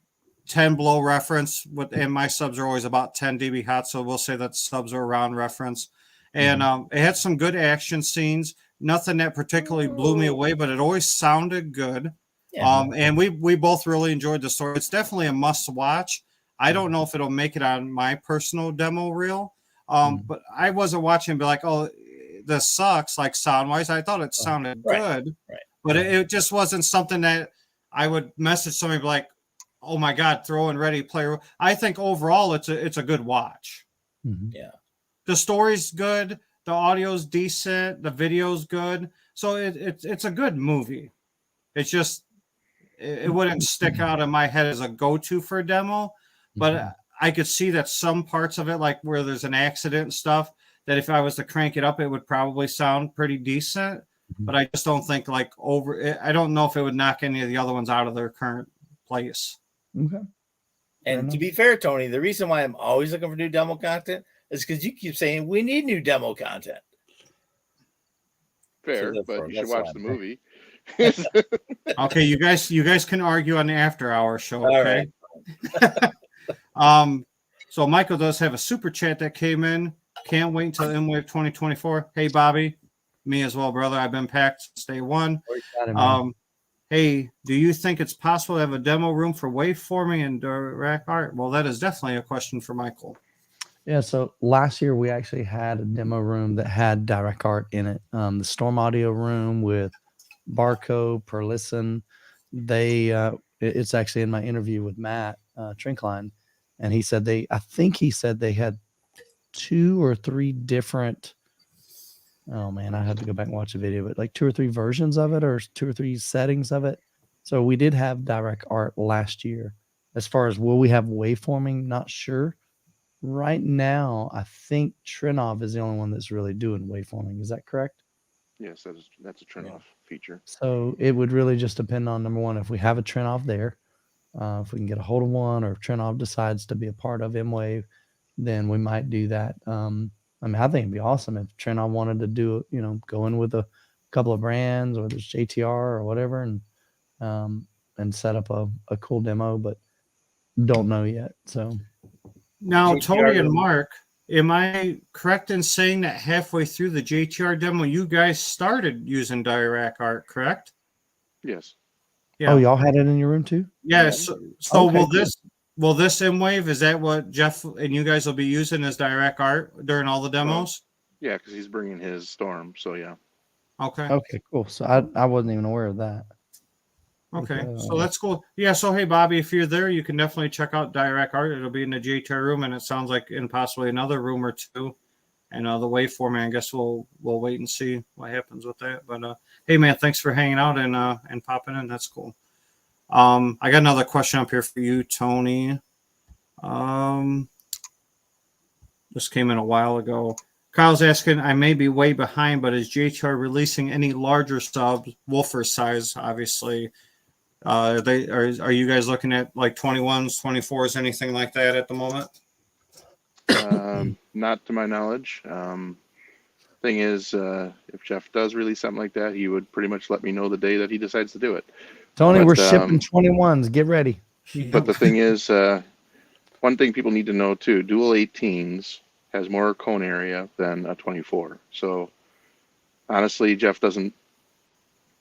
10 below reference. And my subs are always about 10 dB hot, so we'll say that subs are around reference. And it had some good action scenes. Nothing that particularly blew me away, but it always sounded good. Yeah. And we both really enjoyed the story. It's definitely a must watch. I don't know if it'll make it on my personal demo reel. But I wasn't watching and be like, oh, this sucks, like sound wise. I thought it sounded good, but it just wasn't something that I would message somebody like, oh my God, throw in Ready Player. I think overall it's a good watch. Yeah. The story's good. The audio's decent. The video's good. So it's a good movie. It's just, it wouldn't stick out in my head as a go-to for a demo, but I could see that some parts of it, like where there's an accident and stuff, that if I was to crank it up, it would probably sound pretty decent. But I just don't think I don't know if it would knock any of the other ones out of their current place. Okay. And to be fair, Tony, the reason why I'm always looking for new demo content is because you keep saying we need new demo content. Fair, but you should watch the movie. Okay, you guys can argue on the after hour show. Okay. So Michael does have a super chat that came in. Can't wait until MWAVE 2024. Hey Bobby, me as well, brother. I've been packed since day one. Hey, do you think it's possible to have a demo room for waveforming and direct art? Well, that is definitely a question for Michael. Yeah, so last year we actually had a demo room that had direct art in it. The Storm Audio room with Barcode, Per Listen. It's actually in my interview with Matt Trinkline, and he said they had 2 or 3 different. Oh man, I had to go back and watch the video, but like 2 or 3 versions of it, or 2 or 3 settings of it. So we did have direct art last year. As far as will we have waveforming, not sure. Right now, I think Trinov is the only one that's really doing waveforming. Is that correct? Yes, that's a Trinov feature. So it would really just depend on, number one, if we have a Trinov there, if we can get a hold of one, or if Trinov decides to be a part of MWAVE, then we might do that. I think it'd be awesome if Trinov wanted to do, go in with a couple of brands, or there's JTR or whatever, and set up a cool demo, but don't know yet. So. Now, Tony and Mark, am I correct in saying that halfway through the JTR demo, you guys started using direct art, correct? Yes. Yeah. Oh, y'all had it in your room too? Yeah. Yeah. So Okay, will this MWAVE, is that what Jeff and you guys will be using as direct art during all the demos? Yeah, because he's bringing his storm. So yeah. Okay. Okay, cool. So I wasn't even aware of that. Okay. Okay. So that's cool. Yeah. So, hey, Bobby, if you're there, you can definitely check out direct art. It'll be in the JTR room, and it sounds like in possibly another room or two. And the waveform, I guess we'll wait and see what happens with that. But hey, man, thanks for hanging out and popping in. That's cool. I got another question up here for you, Tony. This came in a while ago. Kyle's asking, I may be way behind, but is JTR releasing any larger subwoofer size? Obviously, are you guys looking at like 21s, 24s, anything like that at the moment? Not to my knowledge. Thing is, if Jeff does release something like that, he would pretty much let me know the day that he decides to do it. Tony, But, we're shipping 21s. Get ready. But the thing is, one thing people need to know too, dual 18s has more cone area than a 24. So honestly, Jeff doesn't,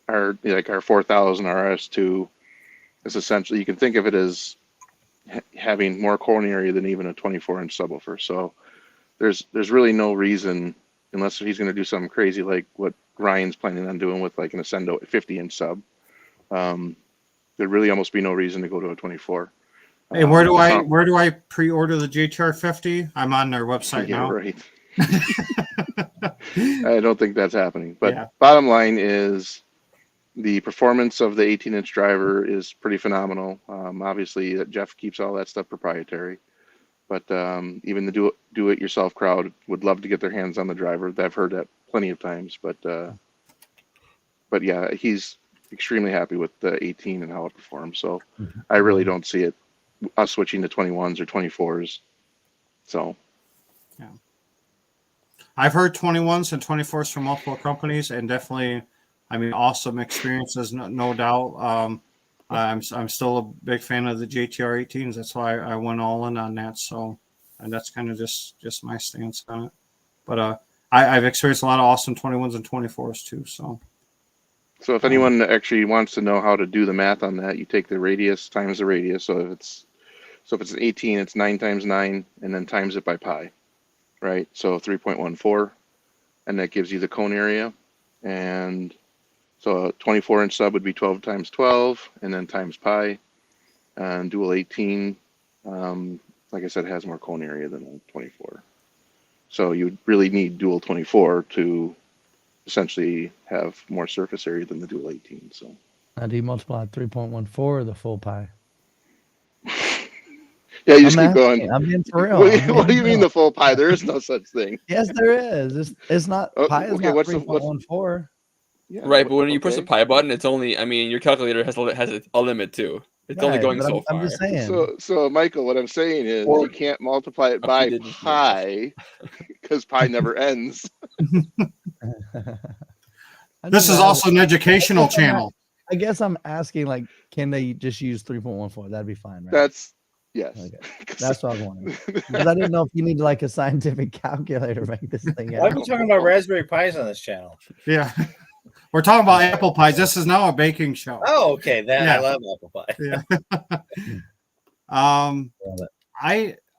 our 4000 RS2 is essentially, you can think of it as having more cone area than even a 24-inch subwoofer. So there's really no reason, unless he's going to do something crazy like what Ryan's planning on doing with like an Ascendo 50-inch sub. There'd really almost be no reason to go to a 24. Hey, where do I pre-order the JTR 50? I'm on their website Yeah, now. right. I don't think that's happening. But Yeah. bottom line is the performance of the 18-inch driver is pretty phenomenal. Obviously, Jeff keeps all that stuff proprietary. But even the do-it-yourself crowd would love to get their hands on the driver. I've heard that plenty of times. But yeah, he's extremely happy with the 18 and how it performs. So I really don't see us switching to 21s or 24s. So yeah, I've heard 21s and 24s from multiple companies, and definitely, I mean, awesome experiences, no doubt. I'm still a big fan of the JTR 18s. That's why I went all in on that. So, and that's kind of just my stance on it. But I've experienced a lot of awesome 21s and 24s too. So if anyone actually wants to know how to do the math on that, you take the radius times the radius. So if it's an 18, it's 9 times 9, and then times it by pi, right? So 3.14, and that gives you the cone area. And so a 24-inch sub would be 12 times 12, and then times pi. And dual 18, like I said, has more cone area than a 24. So you'd really need dual 24 to essentially have more surface area than the dual 18. So Now, do you multiply 3.14 or the full pi? yeah, you just keep going. I'm being for real. What do you mean the full pi? There is no such thing. Yes, there is. It's not pi is okay, not what's 3.14. Yeah, right, but when you press the pi button, it's only, I mean, your calculator has a limit too. It's only going so far. I'm just saying. So Michael, what I'm saying is you can't multiply it by pi because pi never ends. This is also an educational channel. I guess I'm asking, like, can they just use 3.14? That'd be fine, right? That's yes. Okay. That's what I wanted. Because I didn't know if you need like a scientific calculator to make this thing Why are we talking about Raspberry Pis on this channel? Yeah. We're talking about apple pies. This is now a baking show. Oh, okay. Yeah. I love apple pie. Yeah.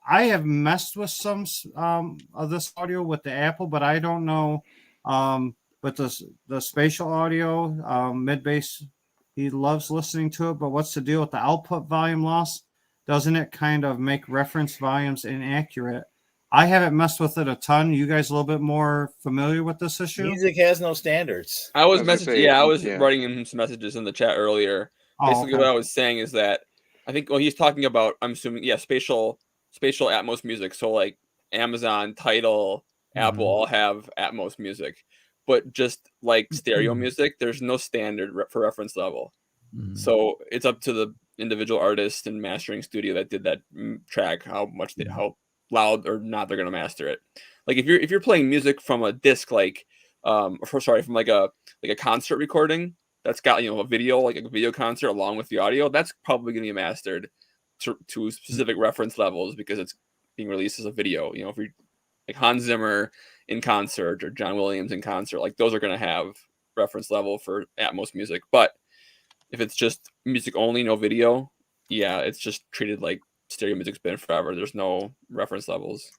I have messed with some of this audio with the Apple, but I don't know. But the spatial audio, mid bass, he loves listening to it. But what's the deal with the output volume loss? Doesn't it kind of make reference volumes inaccurate? I haven't messed with it a ton. You guys a little bit more familiar with this issue? Music has no standards. I was writing him some messages in the chat earlier. Basically, what I was saying is that I think he's talking about, I'm assuming, spatial Atmos music. So like Amazon, Tidal, Apple all have Atmos music, but just like stereo music, there's no standard for reference level. So it's up to the individual artist and mastering studio that did that track how loud or not they're gonna master it. Like if you're playing music from a disc, from like a concert recording that's got a video, like a video concert along with the audio, that's probably gonna be mastered to specific reference levels because it's being released as a video. If you're like Hans Zimmer in concert or John Williams in concert, like those are gonna have reference level for Atmos music. But if it's just music only, no video, yeah, it's just treated like stereo music's been forever. There's no reference levels.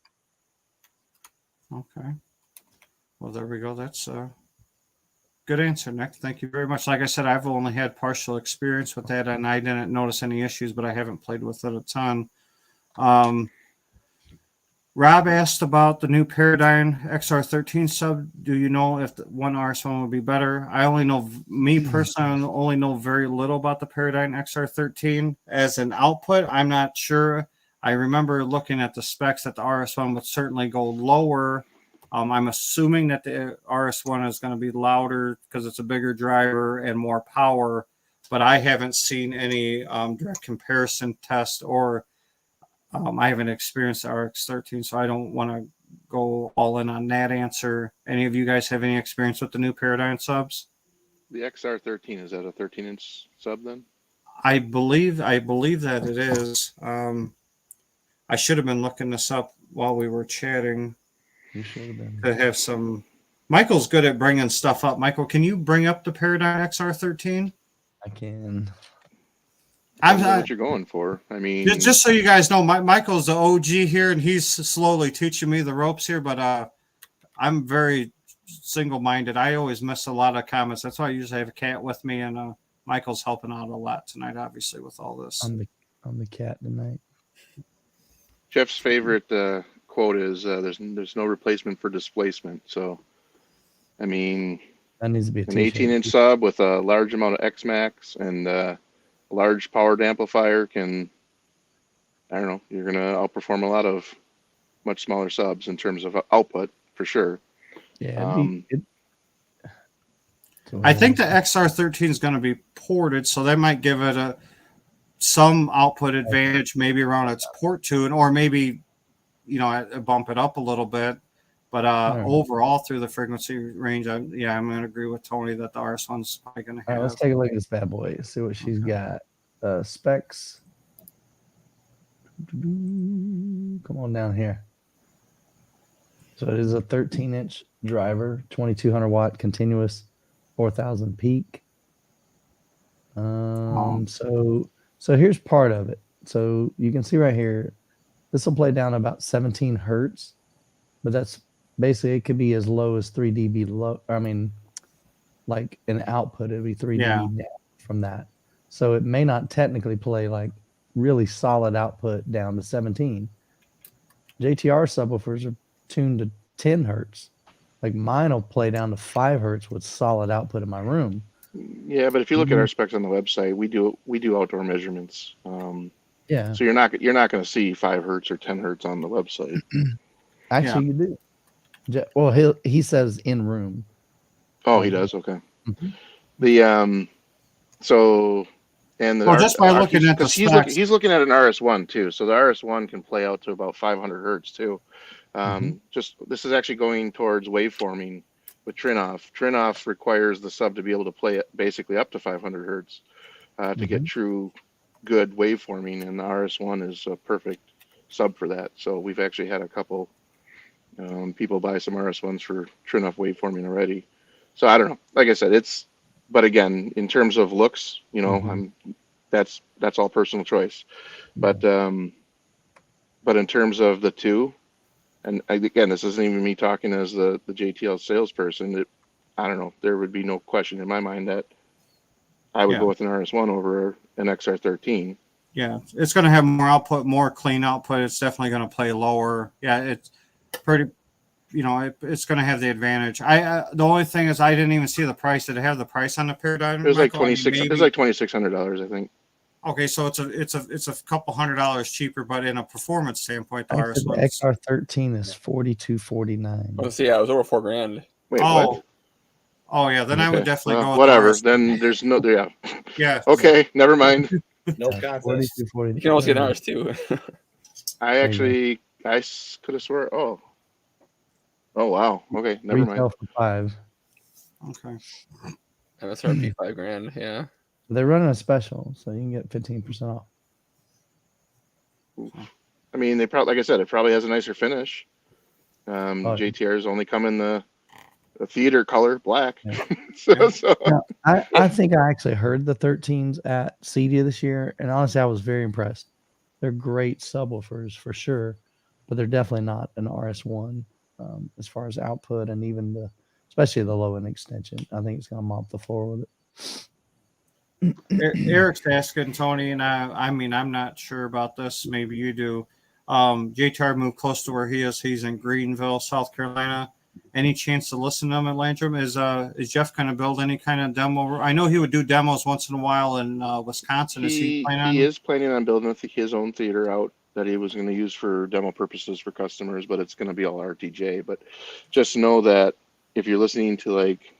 Okay. Well, there we go. That's a good answer, Nick. Thank you very much. Like I said, I've only had partial experience with that, and I didn't notice any issues, but I haven't played with it a ton. Rob asked about the new Paradigm XR13 sub. Do you know if the one RS1 would be better? I only know, me personally, I only know very little about the Paradigm XR13 as an output. I'm not sure. I remember looking at the specs that the RS1 would certainly go lower. I'm assuming that the RS1 is going to be louder because it's a bigger driver and more power, but I haven't seen any direct comparison test, or I haven't experienced the RX13, so I don't want to go all in on that answer. Any of you guys have any experience with the new Paradigm subs? The XR13, is that a 13-inch sub then? I believe that it is. I should have been looking this up while we were chatting. You should have been. To have some. Michael's good at bringing stuff up. Michael, can you bring up the Paradigm XR13? I can. I don't know what you're going for. I mean, just so you guys know, Michael's the OG here, and he's slowly teaching me the ropes here. But I'm very single-minded. I always miss a lot of comments. That's why I usually have a cat with me, and Michael's helping out a lot tonight, obviously, with all this. I'm the cat tonight. Jeff's favorite quote is, "There's no replacement for displacement." So, I mean, that needs to be an 18-inch sub with a large amount of X-Max and a large powered amplifier can, I don't know, you're going to outperform a lot of much smaller subs in terms of output, for sure. Yeah. I think the XR13 is going to be ported, so that might give it some output advantage, maybe around its port tune, or maybe, bump it up a little bit. But overall, through the frequency range, I'm going to agree with Tony that the RS1's probably going to have. All right, let's take a look at this bad boy. See what she's got. Specs. Come on down here. So it is a 13-inch driver, 2200 watt continuous, 4000 peak. So here's part of it. So you can see right here, this will play down about 17 hertz, but that's basically, it could be as low as 3 dB low. I mean, like an output, it'd be 3 dB down from that. So it may not technically play like really solid output down to 17. JTR subwoofers are tuned to 10 hertz. Like mine will play down to 5 hertz with solid output in my room. Yeah, but if you look at our specs on the website, we do outdoor measurements. Yeah. So you're not going to see 5 hertz or 10 hertz on the website. Actually, you do. Well, he says in room. Oh, he does. Okay. Mm-hmm. The so and the just by looking at the specs, he's looking at an RS1 too. So the RS1 can play out to about 500 hertz too. Just this is actually going towards waveforming with Trinoff. Trinoff requires the sub to be able to play it basically up to 500 hertz to get true good waveforming, and the RS1 is a perfect sub for that. So we've actually had a couple people buy some RS1s for Trinoff waveforming already. So I don't know. Like I said, but again, in terms of looks, that's all personal choice. But in terms of the two, and again, this isn't even me talking as the JTL salesperson. I don't know. There would be no question in my mind that I would go with an RS1 over an XR13. Yeah, it's going to have more output, more clean output. It's definitely going to play lower. Yeah, it's pretty. It's going to have the advantage. The only thing is, I didn't even see the price. Did it have the price on the Paradigm? It was like $2,600. It was like $2,600, I think. Okay, so it's a couple $100 cheaper, but in a performance standpoint, the XR13 is $4,249. Oh, so yeah, it was over $4,000. Wait, what? Oh yeah, then I would definitely go with whatever. Then there's no Yeah. Okay, never mind. No contest. You can also get an RS2. I could have swore. Oh wow. Okay, never Retail mind. for 5. Okay. MSRP $5,000. Yeah. They're running a special, so you can get 15% off. I mean, they probably, like I said, it probably has a nicer finish. JTRs only come in the a theater color, black. Yeah. So Now, I think I actually heard the 13s at CEDIA this year, and honestly, I was very impressed. They're great subwoofers for sure, but they're definitely not an RS1 as far as output and even especially the low end extension. I think it's going to mop the floor with it. Eric's asking Tony, and I mean, I'm not sure about this. Maybe you do. JTR moved close to where he is. He's in Greenville, South Carolina. Any chance to listen to him at Landrum? Is Jeff going to build any kind of demo? I know he would do demos once in a while in Wisconsin. Is he planning on? He is planning on building his own theater out that he was going to use for demo purposes for customers, but it's going to be all RTJ. But just know that if you're listening to like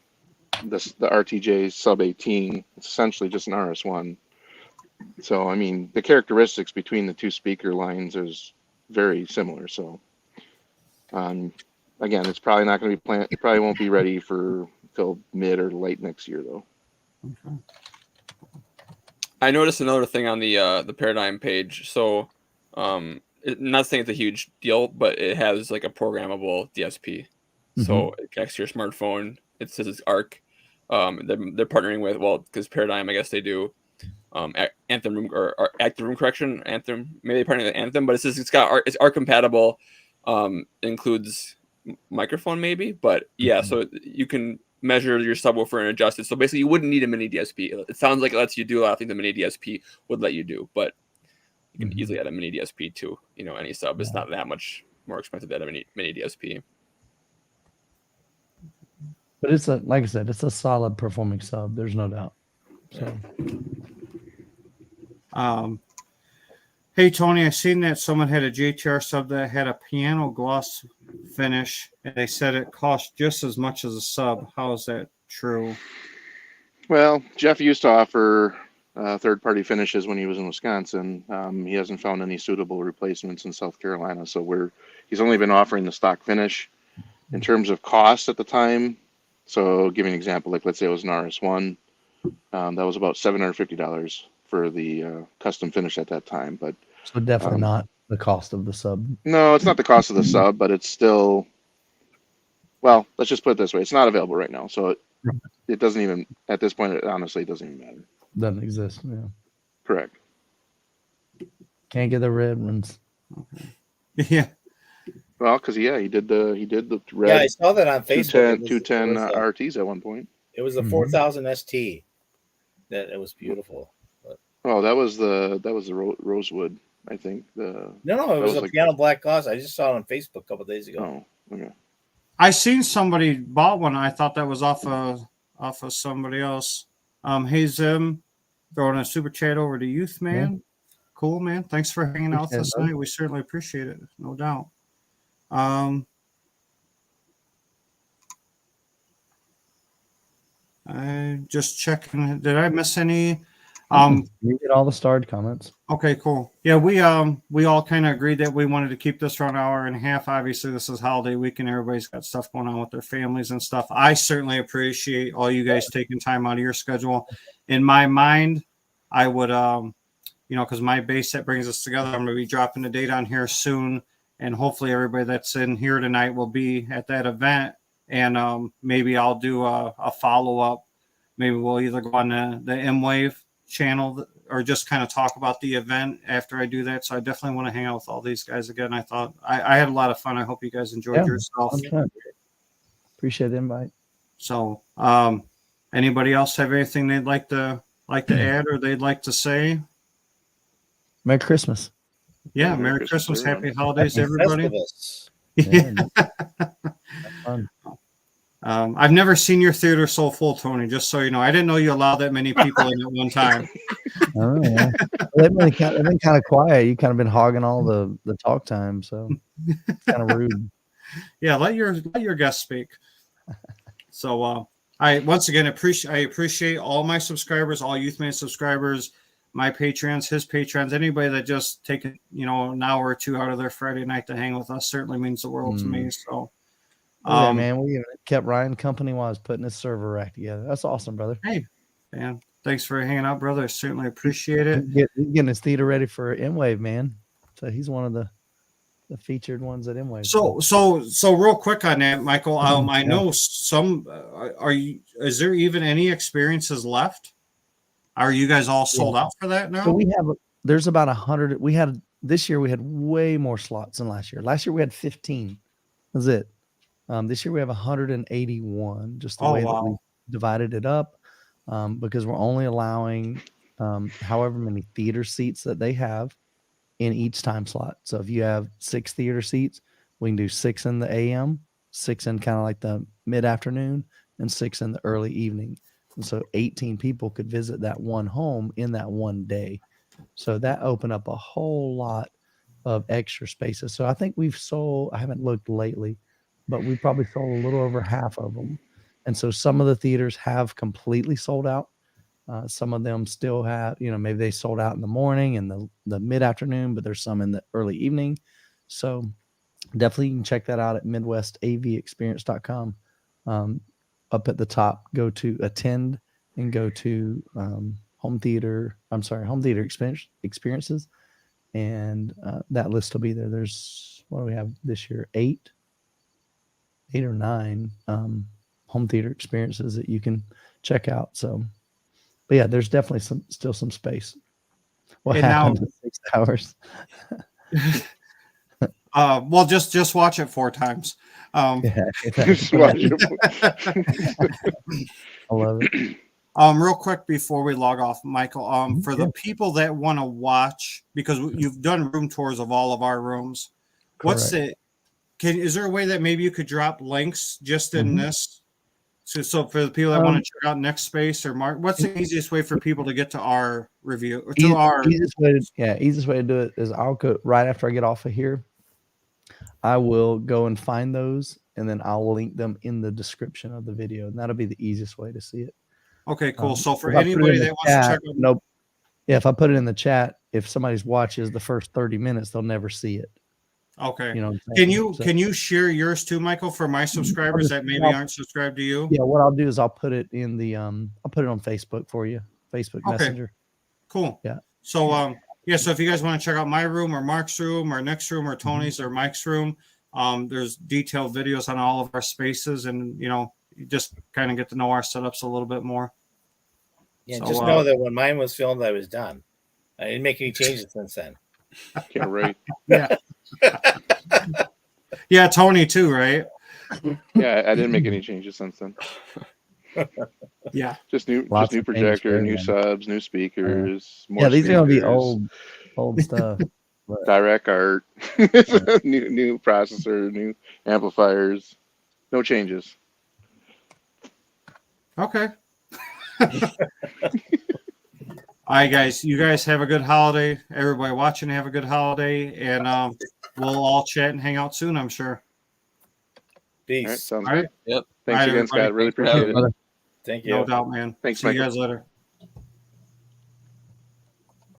the RTJ sub 18, it's essentially just an RS1. So I mean, the characteristics between the two speaker lines is very similar. So again, it's probably not going to be planned. It probably won't be ready till mid or late next year, though. Okay. I noticed another thing on the Paradigm page. So, not saying it's a huge deal, but it has like a programmable DSP. Mm-hmm. So it connects to your smartphone. It says it's ARC. They're partnering with, well, because Paradigm, I guess they do Anthem Room or Active Room Correction. Anthem, maybe they're partnering with Anthem, but it says it's ARC compatible. Includes microphone maybe, but yeah, so you can measure your subwoofer and adjust it. So basically you wouldn't need a mini DSP. It sounds like it lets you do a lot of things the mini DSP would let you do, but you can easily add a mini DSP to, any sub. It's not that much more expensive than a mini DSP. But it's like I said, it's a solid performing sub. There's no doubt. So Hey Tony, I seen that someone had a JTR sub that had a piano gloss finish, and they said it cost just as much as a sub. How is that true? Well, Jeff used to offer third-party finishes when he was in Wisconsin. He hasn't found any suitable replacements in South Carolina, so he's only been offering the stock finish. In terms of cost at the time, so give you an example, like let's say it was an RS1, that was about $750 for the custom finish at that time. But so definitely not the cost of the sub. No, it's not the cost of the sub, but it's still, well, let's just put it this way. It's not available right now. So it doesn't even, at this point, it honestly doesn't even matter. Doesn't exist. Yeah. Correct. Can't get the red ones. Okay. Yeah. Well, because he did the red. Yeah, I saw that on Facebook. 210 RTs at one point. It was the 4000 ST. It was beautiful. But... Oh, that was the Rosewood, I think. No, it was a like piano black gloss. I just saw it on Facebook a couple days ago. Oh, okay. I seen somebody bought one. I thought that was off of somebody else. Hey Zim, throwing a super chat over to Youthman. Yeah. Cool, man. Thanks for hanging out with us tonight. We certainly appreciate it, no doubt. I just checking. Did I miss any? You get all the starred comments. Okay, cool. Yeah, we all kind of agreed that we wanted to keep this around an hour and a half. Obviously, this is holiday weekend. Everybody's got stuff going on with their families and stuff. I certainly appreciate all you guys taking time out of your schedule. In my mind, I would, because my base set brings us together. I'm going to be dropping the date on here soon, and hopefully everybody that's in here tonight will be at that event. And maybe I'll do a follow-up. Maybe we'll either go on the MWAVE channel or just kind of talk about the event after I do that. So I definitely want to hang out with all these guys again. I thought I had a lot of fun. I hope you guys enjoyed yourself. Appreciate the invite. So anybody else have anything they'd like to add or they'd like to say? Merry Christmas. Yeah, Merry Christmas. Happy holidays, everybody. Yeah. I've never seen your theater so full, Tony, just so you know. I didn't know you allowed that many people in at one time. Oh, yeah. They've been kind of quiet. You kind of been hogging all the talk time, so it's kind of rude. Yeah, let your guests speak. So I once again appreciate all my subscribers, all Youthman subscribers, my patrons, his patrons, anybody that just take an hour or two out of their Friday night to hang with us certainly means the world to me. So yeah, man, we kept Ryan company while I was putting his server rack together. That's awesome, brother. Hey, man, thanks for hanging out, brother. I certainly appreciate it. He's getting his theater ready for MWAVE, man. So he's one of the the featured ones at MWAVE. So real quick on that, Michael. I Yeah. know some. Are you? Is there even any experiences left? Are you guys all sold out for that now? So there's about 100. This year we had way more slots than last year. Last year we had 15. That's it. This year we have 181. Just the way that we divided it up, because we're only allowing however many theater seats that they have in each time slot. So if you have 6 theater seats, we can do 6 in the AM, 6 in kind of like the mid-afternoon, and 6 in the early evening. And so 18 people could visit that one home in that one day. So that opened up a whole lot of extra spaces. So I think we've sold, I haven't looked lately, but we probably sold a little over half of them. And so some of the theaters have completely sold out. Some of them still have, maybe they sold out in the morning and the mid-afternoon, but there's some in the early evening. So definitely you can check that out at midwestaveexperience.com. Up at the top, go to attend and go to home theater experiences. And that list will be there. There's, what do we have this year? 8 or 9 home theater experiences that you can check out. So, but yeah, there's definitely still some space. What happened in 6 hours? Well, just watch it 4 times. Just watch it. I love it. Real quick before we log off, Michael, for the people that want to watch, because you've done room tours of all of our rooms, is there a way that maybe you could drop links just in this? So for the people that want to check out Next Space or Mark, what's the easiest way for people to get to our review or to our easiest way to do it is I'll go right after I get off of here. I will go and find those, and then I'll link them in the description of the video, and that'll be the easiest way to see it. Okay, cool. So for anybody that wants to check out, if I put it in the chat, if somebody watches the first 30 minutes, they'll never see it. Okay. Can you share yours too, Michael, for my subscribers that maybe aren't subscribed to you? Yeah, what I'll do is I'll put it in the I'll put it on Facebook for you. Facebook Messenger. Cool. Yeah. So so if you guys want to check out my room or Mark's room or Nick's room or Tony's or Mike's room, there's detailed videos on all of our spaces, and you just kind of get to know our setups a little bit more. Yeah, so, just know that when mine was filmed, I was done. I didn't make any changes since then. Yeah, right. Yeah. Yeah, Tony too, right? Yeah, I didn't make any changes since then. Yeah, just new projector, new subs, new speakers. More these speakers. Are gonna be old stuff. Direct art, new processor, new amplifiers, no changes. Okay. All right, guys. You guys have a good holiday. Everybody watching, have a good holiday, and we'll all chat and hang out soon, I'm sure. Peace. All right. Yep. Thanks again, Scott. Really appreciate it. Thank you. No doubt, man. Thanks, See you Michael. guys later.